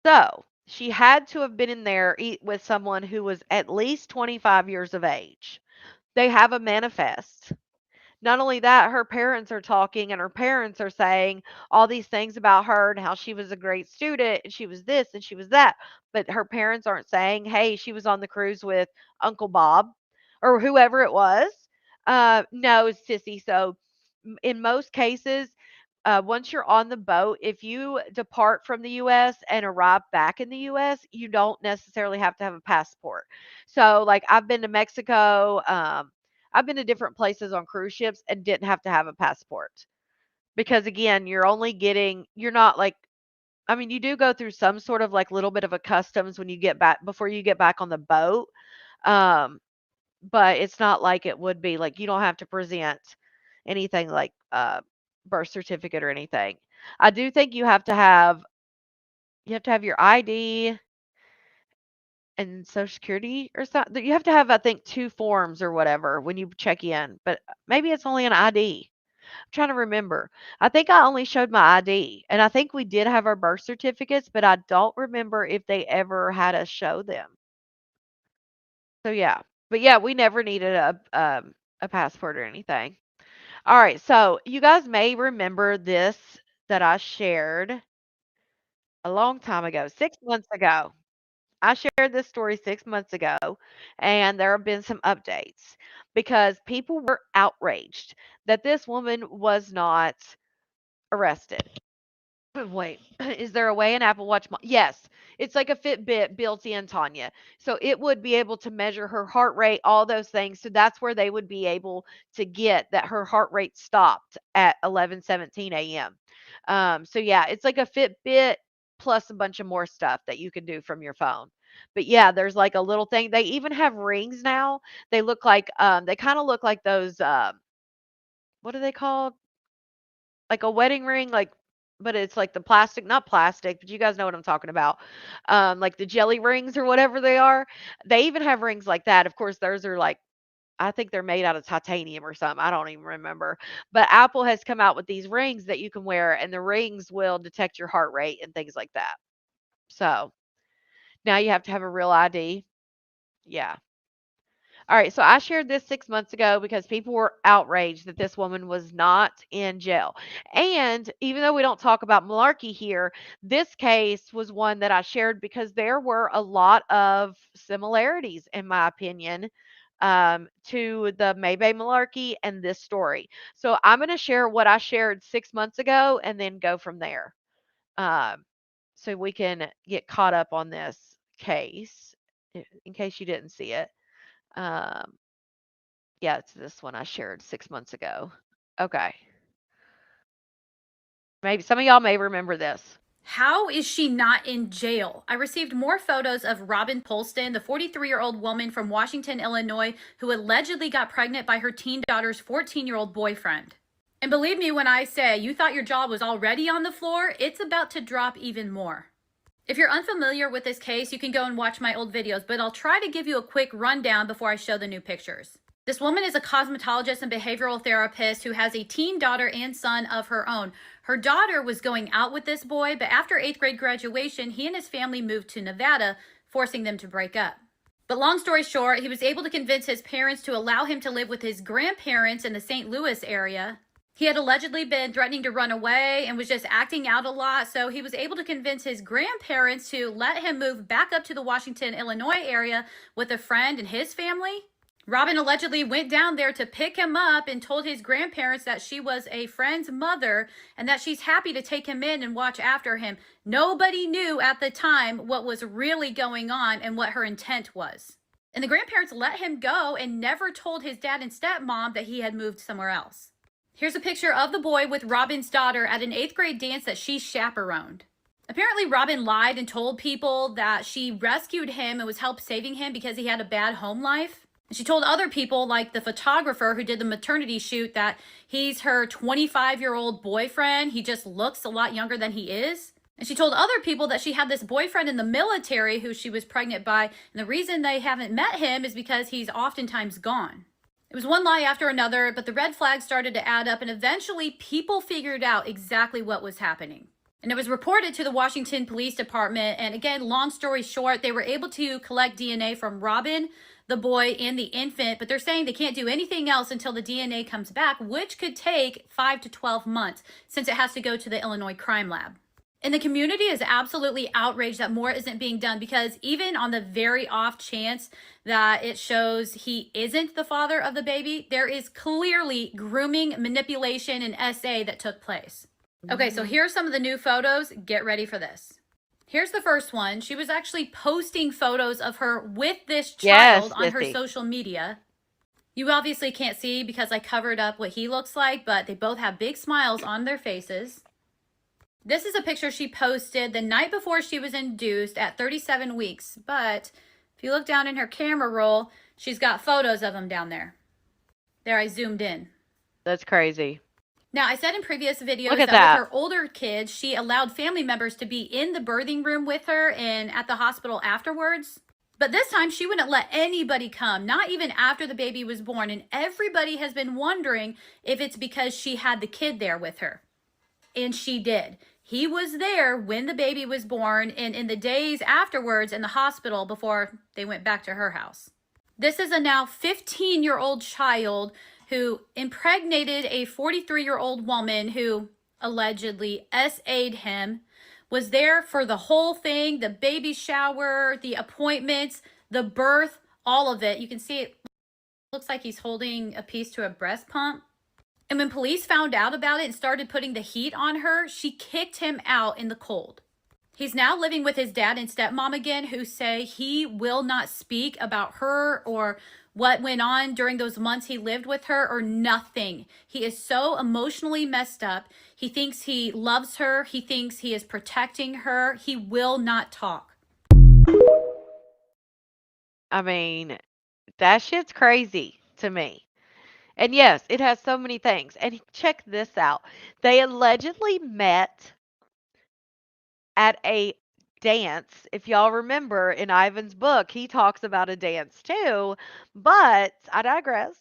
So, she had to have been in there with someone who was at least 25 years of age. They have a manifest. Not only that, her parents are talking and her parents are saying all these things about her and how she was a great student and she was this and she was that. But her parents aren't saying, hey, she was on the cruise with Uncle Bob or whoever it was. No, sissy. So, in most cases, once you're on the boat, if you depart from the US and arrive back in the US, you don't necessarily have to have a passport. So, like, I've been to Mexico. I've been to different places on cruise ships and didn't have to have a passport because, again, you're not like, I mean, you do go through some sort of like little bit of a customs when you get back before you get back on the boat. Um, but it's not like it would be like you don't have to present anything like birth certificate or anything. I do think you have to have your ID and Social Security or something. You have to have, I think, 2 forms or whatever when you check in, but maybe it's only an ID. I'm trying to remember. I think I only showed my ID, and I think we did have our birth certificates, but I don't remember if they ever had us show them. So, yeah. But, yeah, we never needed a passport or anything. All right, so you guys may remember this that I shared a long time ago, 6 months ago. I shared this story 6 months ago, and there have been some updates because people were outraged that this woman was not arrested. Wait, is there a way an Apple Watch yes, it's like a Fitbit built in, Tanya. So it would be able to measure her heart rate, all those things. So that's where they would be able to get that her heart rate stopped at 11:17 a.m. So yeah, it's like a Fitbit plus a bunch of more stuff that you can do from your phone. But yeah, there's like a little thing. They even have rings now. They look like they kind of look like those what are they called? Like a wedding ring, like, but it's like the plastic, not plastic, but you guys know what I'm talking about. Like the jelly rings or whatever they are. They even have rings like that. Of course, theirs are like, I think they're made out of titanium or something. I don't even remember. But Apple has come out with these rings that you can wear, and the rings will detect your heart rate and things like that. So now you have to have a real ID. Yeah. All right, so I shared this 6 months ago because people were outraged that this woman was not in jail. And even though we don't talk about malarkey here, this case was one that I shared because there were a lot of similarities, in my opinion, to the Maybay malarkey and this story. So I'm going to share what I shared 6 months ago and then go from there. Um, so we can get caught up on this case in case you didn't see it. Um, yeah, it's this one I shared 6 months ago. Okay. Maybe some of y'all may remember this. How is she not in jail? I received more photos of Robin Polston, the 43-year-old woman from Washington, Illinois, who allegedly got pregnant by her teen daughter's 14-year-old boyfriend. And believe me when I say you thought your jaw was already on the floor, it's about to drop even more. If you're unfamiliar with this case, you can go and watch my old videos, but I'll try to give you a quick rundown before I show the new pictures. This woman is a cosmetologist and behavioral therapist who has a teen daughter and son of her own. Her daughter was going out with this boy, but after 8th grade graduation, he and his family moved to Nevada, forcing them to break up. But long story short, he was able to convince his parents to allow him to live with his grandparents in the St. Louis area. He had allegedly been threatening to run away and was just acting out a lot, so he was able to convince his grandparents to let him move back up to the Washington, Illinois area with a friend and his family. Robin allegedly went down there to pick him up and told his grandparents that she was a friend's mother and that she's happy to take him in and watch after him. Nobody knew at the time what was really going on and what her intent was. And the grandparents let him go and never told his dad and stepmom that he had moved somewhere else. Here's a picture of the boy with Robin's daughter at an 8th grade dance that she chaperoned. Apparently, Robin lied and told people that she rescued him and was help saving him because he had a bad home life. She told other people, like the photographer who did the maternity shoot, that he's her 25-year-old boyfriend. He just looks a lot younger than he is. And she told other people that she had this boyfriend in the military who she was pregnant by. And the reason they haven't met him is because he's oftentimes gone. It was one lie after another, but the red flags started to add up, and eventually people figured out exactly what was happening. And it was reported to the Washington Police Department. And again, long story short, they were able to collect DNA from Robin, the boy, and the infant, but they're saying they can't do anything else until the DNA comes back, which could take 5 to 12 months since it has to go to the Illinois Crime Lab. And the community is absolutely outraged that more isn't being done, because even on the very off chance that it shows he isn't the father of the baby, there is clearly grooming, manipulation, and SA that took place. Okay, so here's some of the new photos. Get ready for this. Here's the first one. She was actually posting photos of her with this child on her social media. You obviously can't see because I covered up what he looks like, but they both have big smiles on their faces. This is a picture she posted the night before she was induced at 37 weeks. But if you look down in her camera roll, she's got photos of him down there. There, I zoomed in. That's crazy. Now, I said in previous videos that with her older kids, she allowed family members to be in the birthing room with her and at the hospital afterwards. But this time, she wouldn't let anybody come, not even after the baby was born. And everybody has been wondering if it's because she had the kid there with her. And she did. He was there when the baby was born and in the days afterwards in the hospital before they went back to her house. This is a now 15-year-old child who impregnated a 43-year-old woman who allegedly SA'd him, was there for the whole thing, the baby shower, the appointments, the birth, all of it. You can see it looks like he's holding a piece to a breast pump. And when police found out about it and started putting the heat on her, she kicked him out in the cold. He's now living with his dad and stepmom again, who say he will not speak about her or what went on during those months he lived with her or nothing. He is so emotionally messed up. He thinks he loves her. He thinks he is protecting her. He will not talk. I mean, that shit's crazy to me. And yes, it has so many things. And check this out. They allegedly met at a dance. If y'all remember in Ivan's book, he talks about a dance too, but I digress.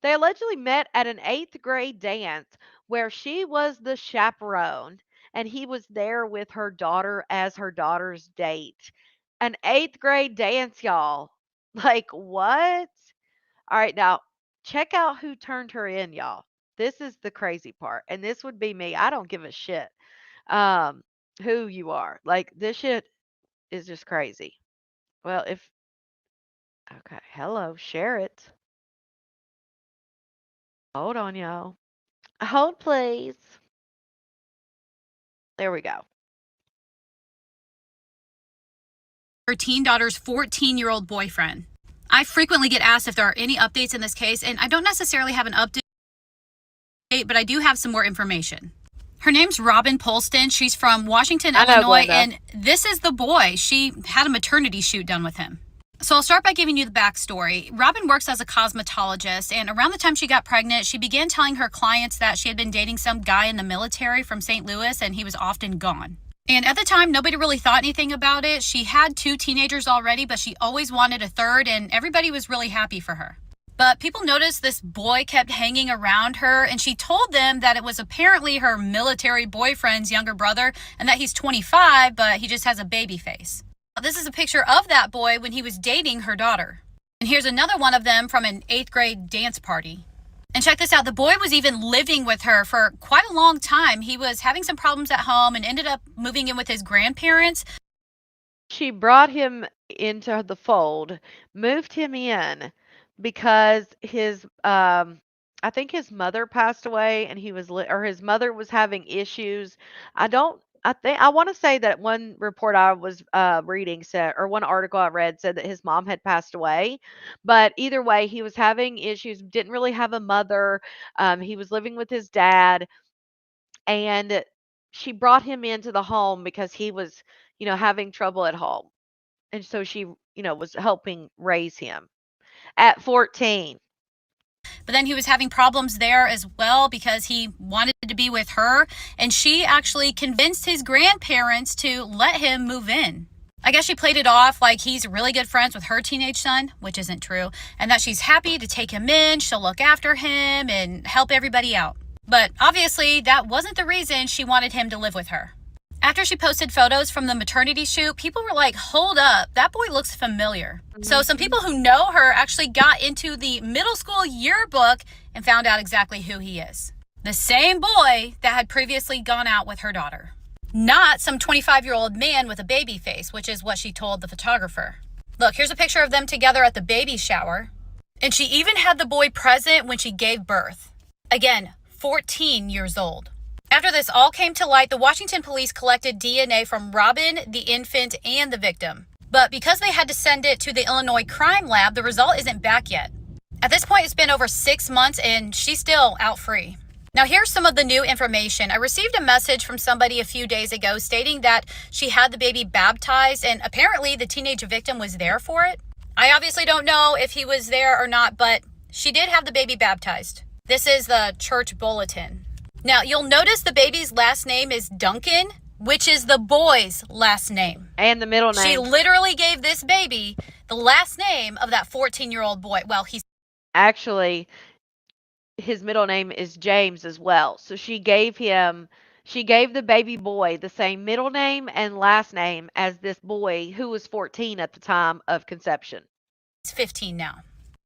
They allegedly met at an 8th grade dance where she was the chaperone and he was there with her daughter as her daughter's date. An 8th grade dance, y'all. Like, what? All right, now check out who turned her in, y'all. This is the crazy part. And this would be me. I don't give a shit. Who you are. Like, this shit is just crazy. Well, okay, hello, share it. Hold on, y'all. Hold, please. There we go. Her teen daughter's 14-year-old boyfriend. I frequently get asked if there are any updates in this case, and I don't necessarily have an update, but I do have some more information. Her name's Robin Polston. She's from Washington, Illinois, and this is the boy. She had a maternity shoot done with him. So I'll start by giving you the backstory. Robin works as a cosmetologist, and around the time she got pregnant, she began telling her clients that she had been dating some guy in the military from St. Louis, and he was often gone. And at the time, nobody really thought anything about it. She had 2 teenagers already, but she always wanted a third, and everybody was really happy for her. But people noticed this boy kept hanging around her, and she told them that it was apparently her military boyfriend's younger brother, and that he's 25, but he just has a baby face. This is a picture of that boy when he was dating her daughter. And here's another one of them from an 8th grade dance party. And check this out, the boy was even living with her for quite a long time. He was having some problems at home and ended up moving in with his grandparents. She brought him into the fold, moved him in because his I think his mother passed away and or his mother was having issues. I want to say that one report I was reading said, or one article I read said that his mom had passed away. But either way, he was having issues, didn't really have a mother. He was living with his dad, and she brought him into the home because he was, having trouble at home. And so she, was helping raise him. at 14. But then he was having problems there as well because he wanted to be with her, and she actually convinced his grandparents to let him move in. I guess she played it off like he's really good friends with her teenage son, which isn't true, and that she's happy to take him in, she'll look after him, and help everybody out. But obviously, that wasn't the reason she wanted him to live with her. After she posted photos from the maternity shoot, people were like, hold up, that boy looks familiar. So some people who know her actually got into the middle school yearbook and found out exactly who he is. The same boy that had previously gone out with her daughter. Not some 25-year-old man with a baby face, which is what she told the photographer. Look, here's a picture of them together at the baby shower. And she even had the boy present when she gave birth. Again, 14 years old. After this all came to light, the Washington police collected DNA from Robin, the infant, and the victim. But because they had to send it to the Illinois crime lab, the result isn't back yet. At this point, it's been over 6 months and she's still out free. Now, here's some of the new information. I received a message from somebody a few days ago stating that she had the baby baptized, and apparently the teenage victim was there for it. I obviously don't know if he was there or not, but she did have the baby baptized. This is the church bulletin. Now, you'll notice the baby's last name is Duncan, which is the boy's last name. And the middle name. She literally gave this baby the last name of that 14-year-old boy. Well, he's actually, his middle name is James as well. So she gave the baby boy the same middle name and last name as this boy who was 14 at the time of conception. He's 15 now.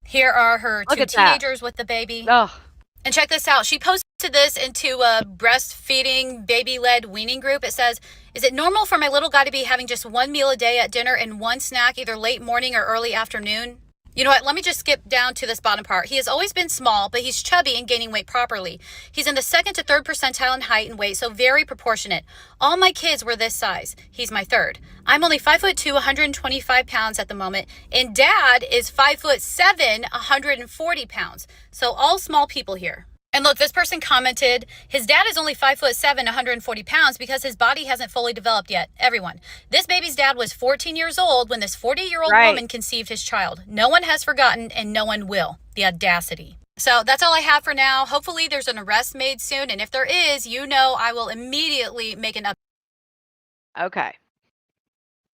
Here are her two teenagers with the baby. Oh. And check this out. She posted this into a breastfeeding baby-led weaning group. It says, is it normal for my little guy to be having just one meal a day at dinner and one snack either late morning or early afternoon? You know what? Let me just skip down to this bottom part. He has always been small, but he's chubby and gaining weight properly. He's in the 2nd to 3rd percentile in height and weight, so very proportionate. All my kids were this size. He's my 3rd. I'm only 5'2", 125 pounds at the moment, and Dad is 5'7", 140 pounds. So all small people here. And look, this person commented, his dad is only 5'7", 140 pounds because his body hasn't fully developed yet. Everyone, this baby's dad was 14 years old when this 40-year-old woman conceived his child. No one has forgotten and no one will. The audacity. So that's all I have for now. Hopefully there's an arrest made soon. And if there is, you know I will immediately make an update. Okay.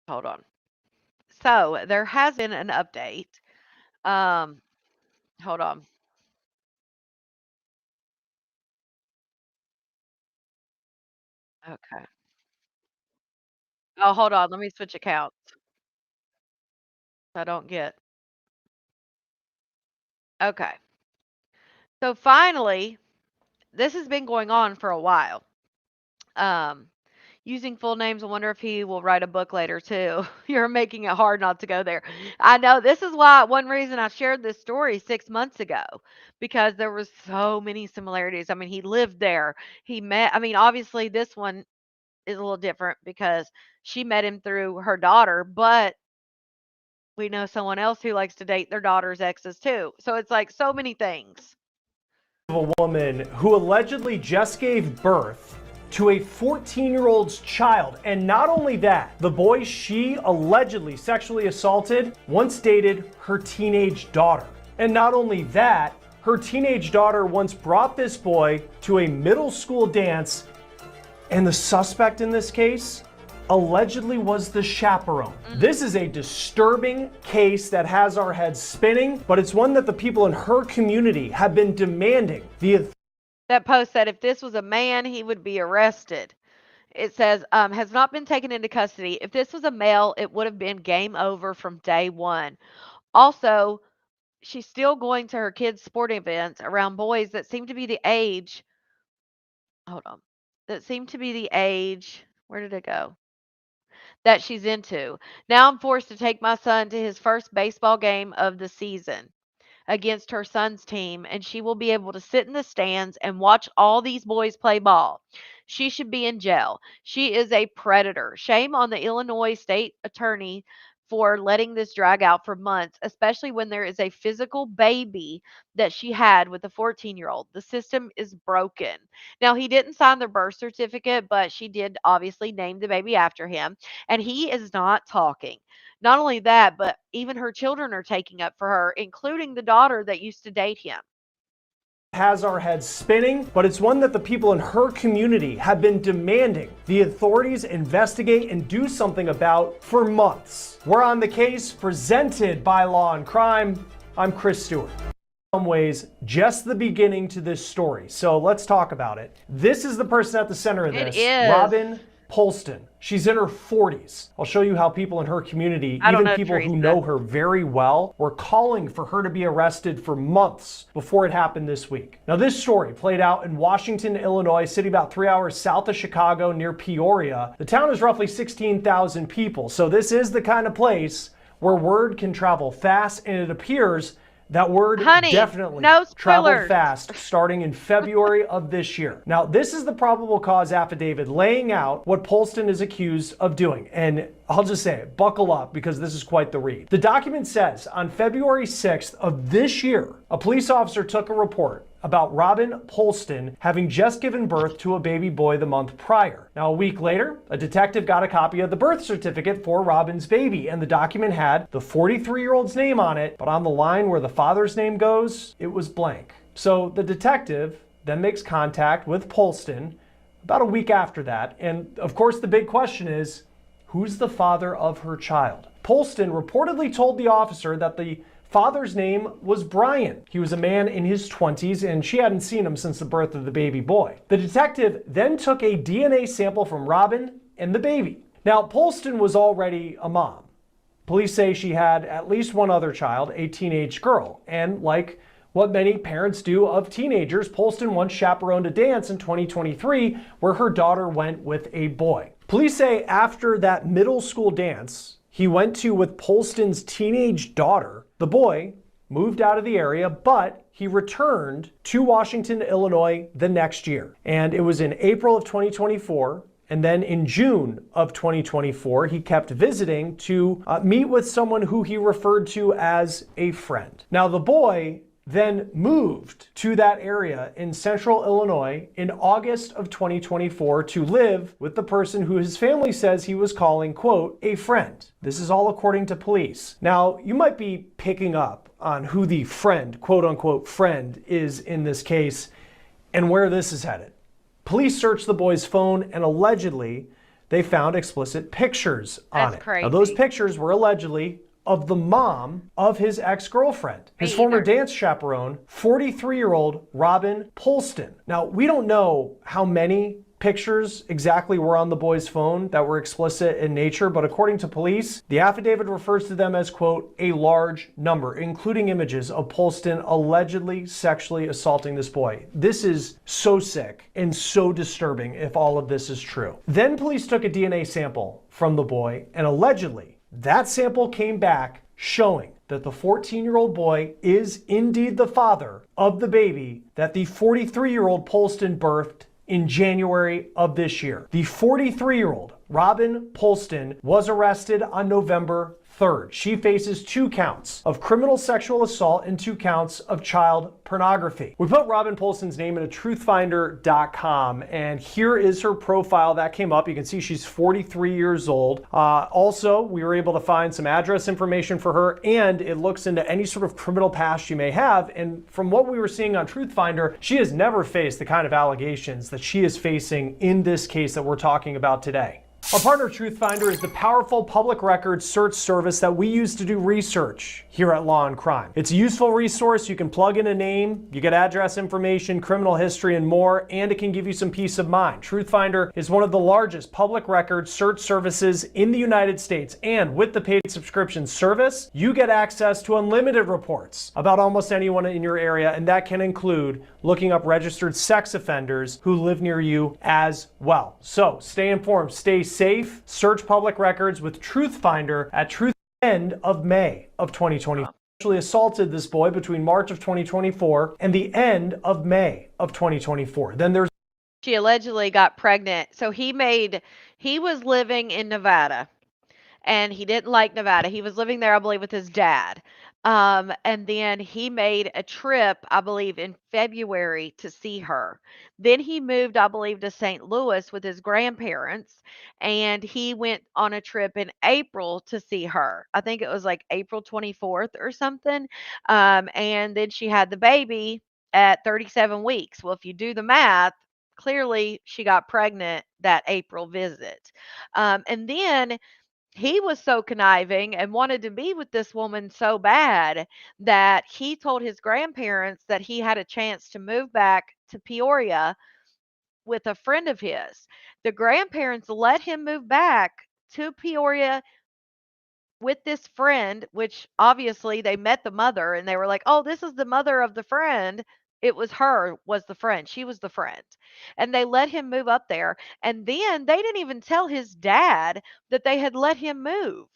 Hold on. So there has been an update. Hold on. Okay. Oh, hold on. Let me switch accounts. I don't get. Okay. So finally, this has been going on for a while. Using full names, I wonder if he will write a book later too. You're making it hard not to go there. I know this is why one reason I shared this story 6 months ago, because there was so many similarities. I mean, he lived there. Obviously this one is a little different because she met him through her daughter, but we know someone else who likes to date their daughter's exes too. So it's like so many things. A woman who allegedly just gave birth to a 14-year-old's child. And not only that, the boy she allegedly sexually assaulted once dated her teenage daughter. And not only that, her teenage daughter once brought this boy to a middle school dance, and the suspect in this case allegedly was the chaperone. This is a disturbing case that has our heads spinning, but it's one that the people in her community have been demanding. That post said if this was a man, he would be arrested. It says, has not been taken into custody. If this was a male, it would have been game over from day one. Also, she's still going to her kids' sporting events around boys that seem to be the age. Hold on. That seem to be the age. Where did it go? That she's into. Now I'm forced to take my son to his first baseball game of the season against her son's team, and she will be able to sit in the stands and watch all these boys play ball. She should be in jail. She is a predator. Shame on the Illinois state attorney for letting this drag out for months, especially when there is a physical baby that she had with a 14-year-old. The system is broken. Now, he didn't sign the birth certificate, but she did obviously name the baby after him, and he is not talking. Not only that, but even her children are taking up for her, including the daughter that used to date him. Has our heads spinning, but it's one that the people in her community have been demanding the authorities investigate and do something about for months. We're on the case, presented by Law and Crime. I'm Chris Stewart. In some ways, just the beginning to this story. So let's talk about it. This is the person at the center of this, Robin Polston. She's in her 40s. I'll show you how people in her community, even people who know her very well, were calling for her to be arrested for months before it happened this week. Now, this story played out in Washington, Illinois, a city about 3 hours south of Chicago near Peoria. The town is roughly 16,000 people. So this is the kind of place where word can travel fast, and it appears that word definitely traveled fast starting in February of this year. Now, this is the probable cause affidavit laying out what Polston is accused of doing. And I'll just say it, buckle up, because this is quite the read. The document says on February 6th of this year, a police officer took a report about Robin Polston having just given birth to a baby boy the month prior. Now, a week later, a detective got a copy of the birth certificate for Robin's baby, and the document had the 43-year-old's name on it, but on the line where the father's name goes, it was blank. So the detective then makes contact with Polston about a week after that, and of course the big question is, who's the father of her child? Polston reportedly told the officer that the father's name was Brian. He was a man in his 20s, and she hadn't seen him since the birth of the baby boy. The detective then took a DNA sample from Robin and the baby. Now, Polston was already a mom. Police say she had at least one other child, a teenage girl. And like what many parents do of teenagers, Polston once chaperoned a dance in 2023 where her daughter went with a boy. Police say after that middle school dance he went to with Polston's teenage daughter, the boy moved out of the area, but he returned to Washington, Illinois the next year. And it was in April of 2024. And then in June of 2024, he kept visiting to meet with someone who he referred to as a friend. Now, the boy then moved to that area in central Illinois in August of 2024 to live with the person who his family says he was calling, quote, a friend. This is all according to police. Now, you might be picking up on who the friend, quote unquote, friend is in this case and where this is headed. Police searched the boy's phone and allegedly they found explicit pictures on it. Now, those pictures were allegedly of the mom of his ex-girlfriend, his former dance chaperone, 43-year-old Robin Polston. Now, we don't know how many pictures exactly were on the boy's phone that were explicit in nature, but according to police, the affidavit refers to them as, quote, a large number, including images of Polston allegedly sexually assaulting this boy. This is so sick and so disturbing if all of this is true. Then police took a DNA sample from the boy, and allegedly, that sample came back showing that the 14-year-old boy is indeed the father of the baby that the 43-year-old Polston birthed in January of this year. The 43-year-old Robin Polston was arrested on November 3rd. She faces 2 counts of criminal sexual assault and 2 counts of child pornography. We put Robin Polston's name into truthfinder.com, and here is her profile that came up. You can see she's 43 years old. Also, we were able to find some address information for her, and it looks into any sort of criminal past she may have. And from what we were seeing on Truthfinder, she has never faced the kind of allegations that she is facing in this case that we're talking about today. Our partner Truthfinder is the powerful public records search service that we use to do research here at Law and Crime. It's a useful resource. You can plug in a name, you get address information, criminal history, and more, and it can give you some peace of mind. Truthfinder is one of the largest public records search services in the United States, and with the paid subscription service, you get access to unlimited reports about almost anyone in your area, and that can include looking up registered sex offenders who live near you as well. So stay informed, stay safe, search public records with Truthfinder at end of May of 2020. Sexually assaulted this boy between March of 2024 and the end of May of 2024. Then there's she allegedly got pregnant. So he was living in Nevada, and he didn't like Nevada. He was living there, I believe, with his dad. And then he made a trip, I believe, in February to see her. Then he moved, I believe, to St. Louis with his grandparents, and he went on a trip in April to see her. I think it was like April 24th or something. And then she had the baby at 37 weeks. Well, if you do the math, clearly she got pregnant that April visit. And then he was so conniving and wanted to be with this woman so bad that he told his grandparents that he had a chance to move back to Peoria with a friend of his. The grandparents let him move back to Peoria with this friend, which obviously they met the mother and they were like, "Oh, this is the mother of the friend." It was her, was the friend. She was the friend. And they let him move up there. And then they didn't even tell his dad that they had let him move.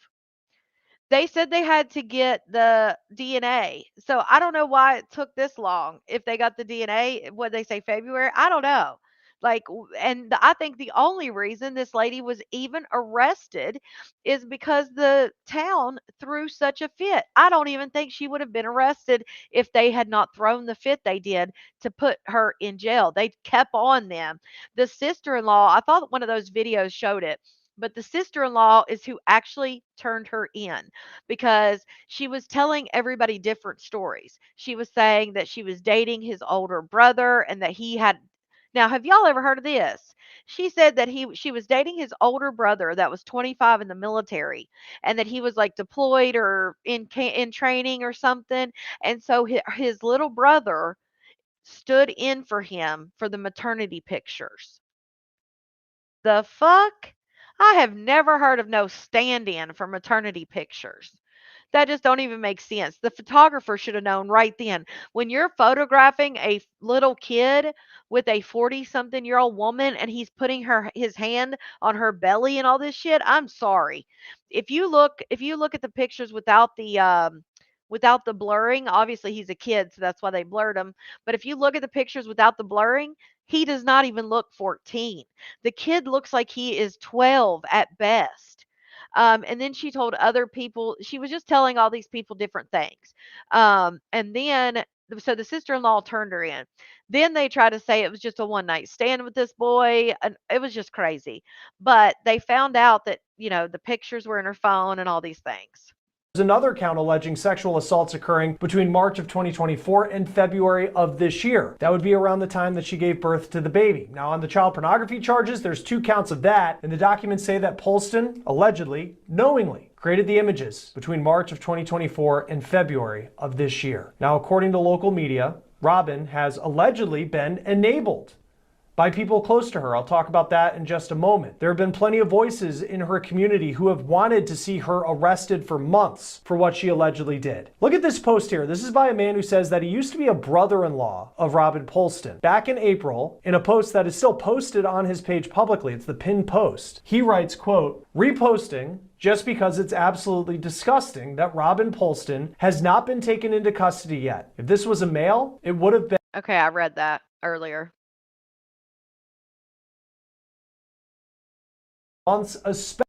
They said they had to get the DNA. So I don't know why it took this long. If they got the DNA, what they say February, I don't know. I think the only reason this lady was even arrested is because the town threw such a fit. I don't even think she would have been arrested if they had not thrown the fit they did to put her in jail. They kept on them. The sister-in-law, I thought one of those videos showed it, but the sister-in-law is who actually turned her in because she was telling everybody different stories. She was saying that she was dating his older brother and that he had. Now, have y'all ever heard of this? She said that she was dating his older brother that was 25 in the military and that he was like deployed or in training or something, and so his little brother stood in for him for the maternity pictures. The fuck? I have never heard of no stand-in for maternity pictures. That just don't even make sense. The photographer should have known right then. When you're photographing a little kid with a 40-something-year-old woman and he's putting his hand on her belly and all this shit, I'm sorry. If you look at the pictures without the blurring, obviously he's a kid, so that's why they blurred him. But if you look at the pictures without the blurring, he does not even look 14. The kid looks like he is 12 at best. And then she told other people, she was just telling all these people different things. And then, so the sister in law turned her in. Then they tried to say it was just a one night stand with this boy. And it was just crazy. But they found out that, the pictures were in her phone and all these things. There's another count alleging sexual assaults occurring between March of 2024 and February of this year. That would be around the time that she gave birth to the baby. Now, on the child pornography charges, there's 2 counts of that, and the documents say that Polston allegedly, knowingly, created the images between March of 2024 and February of this year. Now, according to local media, Robin has allegedly been enabled by people close to her. I'll talk about that in just a moment. There have been plenty of voices in her community who have wanted to see her arrested for months for what she allegedly did. Look at this post here. This is by a man who says that he used to be a brother-in-law of Robin Polston. Back in April, in a post that is still posted on his page publicly, it's the pinned post, he writes, quote, "Reposting just because it's absolutely disgusting that Robin Polston has not been taken into custody yet. If this was a male, it would have been..." Okay, I read that earlier. Months, especially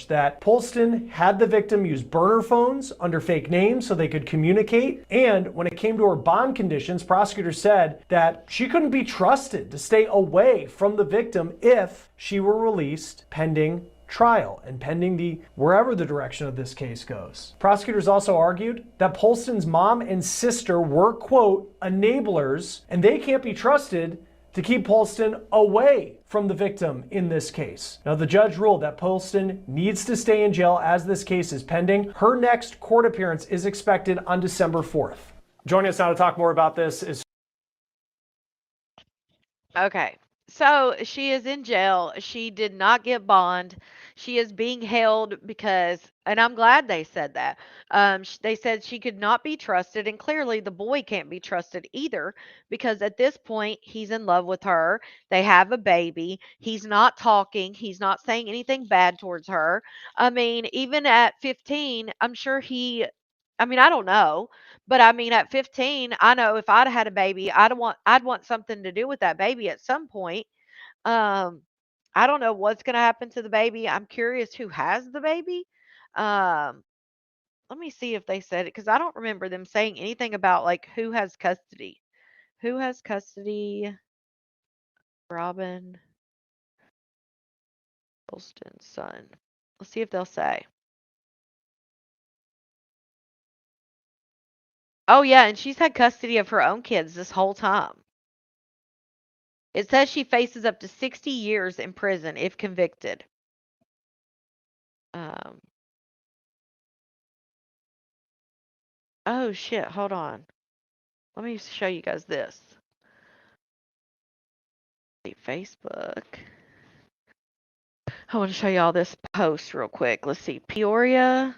that Polston had the victim use burner phones under fake names so they could communicate. And when it came to her bond conditions, prosecutors said that she couldn't be trusted to stay away from the victim if she were released pending trial and pending wherever the direction of this case goes. Prosecutors also argued that Polston's mom and sister were, quote, enablers, and they can't be trusted to keep Polston away from the victim in this case. Now, the judge ruled that Polston needs to stay in jail as this case is pending. Her next court appearance is expected on December 4th. Joining us now to talk more about this is... Okay. So she is in jail. She did not get bond. She is being held because, and I'm glad they said that. They said she could not be trusted, and clearly the boy can't be trusted either because at this point he's in love with her. They have a baby. He's not talking. He's not saying anything bad towards her. I mean, even at 15, I'm sure I don't know, but I mean, at 15, I know if I'd had a baby, I'd want something to do with that baby at some point. Um, I don't know what's going to happen to the baby. I'm curious who has the baby. Um, let me see if they said it because I don't remember them saying anything about like who has custody. Who has custody? Robin Colston's son. Let's see if they'll say. Oh yeah, and she's had custody of her own kids this whole time. It says she faces up to 60 years in prison if convicted. Um, oh shit, hold on. Let me show you guys this. Facebook. I want to show you all this post real quick. Let's see. Peoria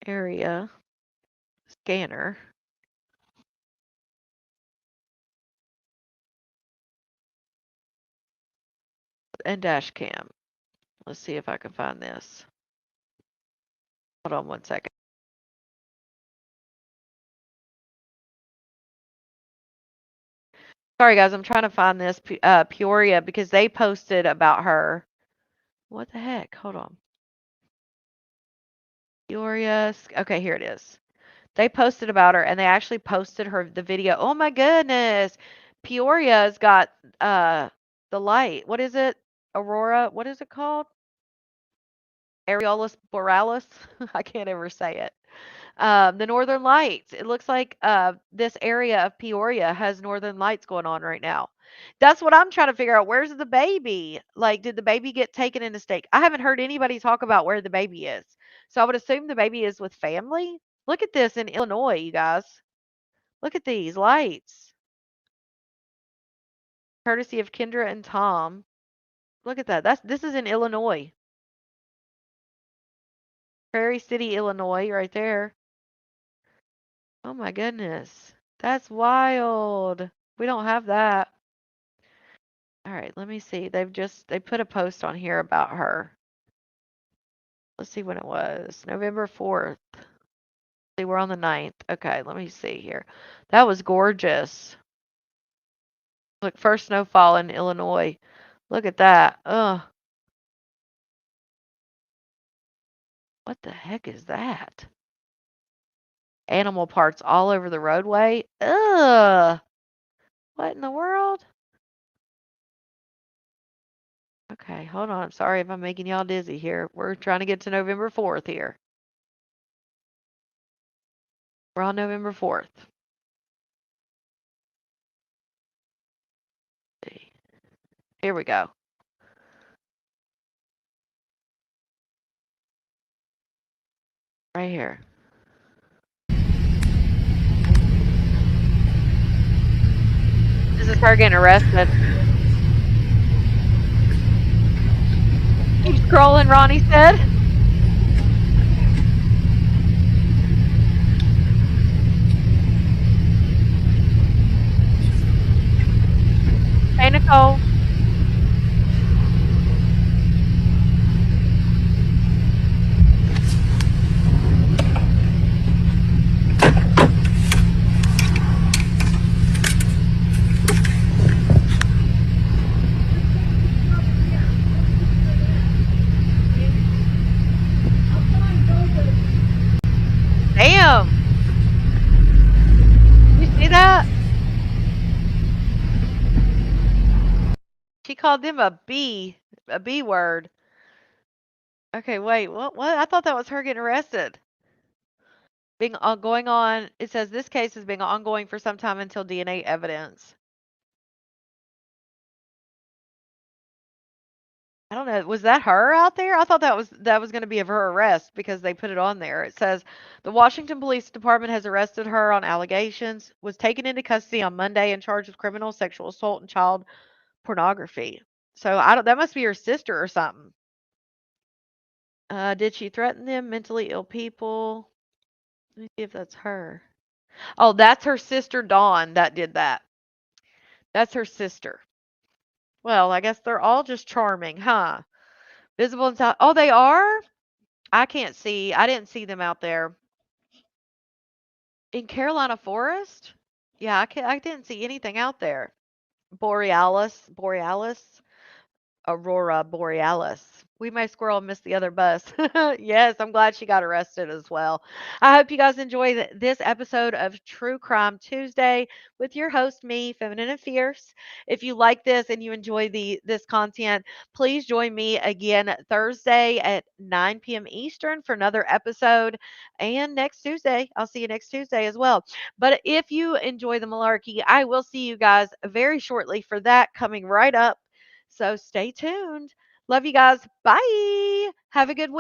area scanner. And dash cam. Let's see if I can find this. Hold on one second. Sorry guys, I'm trying to find this Peoria because they posted about her. What the heck? Hold on. Peoria. Okay, here it is. They posted about her and they actually posted the video. Oh my goodness. Peoria's got the light. What is it? Aurora. What is it called? Areolis borealis. I can't ever say it. The northern lights. It looks like this area of Peoria has northern lights going on right now. That's what I'm trying to figure out. Where's the baby? Like, did the baby get taken into state? I haven't heard anybody talk about where the baby is. So I would assume the baby is with family. Look at this in Illinois, you guys. Look at these lights. Courtesy of Kendra and Tom. Look at that. This is in Illinois. Prairie City, Illinois, right there. Oh my goodness. That's wild. We don't have that. All right, let me see. They put a post on here about her. Let's see when it was. November 4th. See, we're on the 9th. Okay, let me see here. That was gorgeous. Look, first snowfall in Illinois. Look at that. Ugh. What the heck is that? Animal parts all over the roadway. Ugh. What in the world? Okay, hold on. Sorry if I'm making y'all dizzy here. We're trying to get to November 4th here. We're on November 4th. Let's see. Here we go. Right here. This is her getting arrested. Keep scrolling, Ronnie said. Hey, Nicole. Damn. You see that? She called them a B word. Okay, wait. What? I thought that was her getting arrested. Going on. It says this case has been ongoing for some time until DNA evidence. I don't know. Was that her out there? I thought that was going to be of her arrest because they put it on there. It says the Washington Police Department has arrested her on allegations, was taken into custody on Monday and charged with criminal sexual assault and child pornography. So that must be her sister or something. Did she threaten them? Mentally ill people. Let me see if that's her. Oh, that's her sister Dawn that did that. That's her sister. Well, I guess they're all just charming, huh? Visible inside. Oh, they are? I can't see. I didn't see them out there. In Carolina Forest? Yeah, I didn't see anything out there. Borealis, Aurora Borealis. We may squirrel missed the other bus. Yes, I'm glad she got arrested as well. I hope you guys enjoy this episode of True Crime Tuesday with your host, me, Feminine and Fierce. If you like this and you enjoy this content, please join me again Thursday at 9 p.m. Eastern for another episode. And next Tuesday, I'll see you next Tuesday as well. But if you enjoy the malarkey, I will see you guys very shortly for that coming right up. So stay tuned. Love you guys. Bye. Have a good week.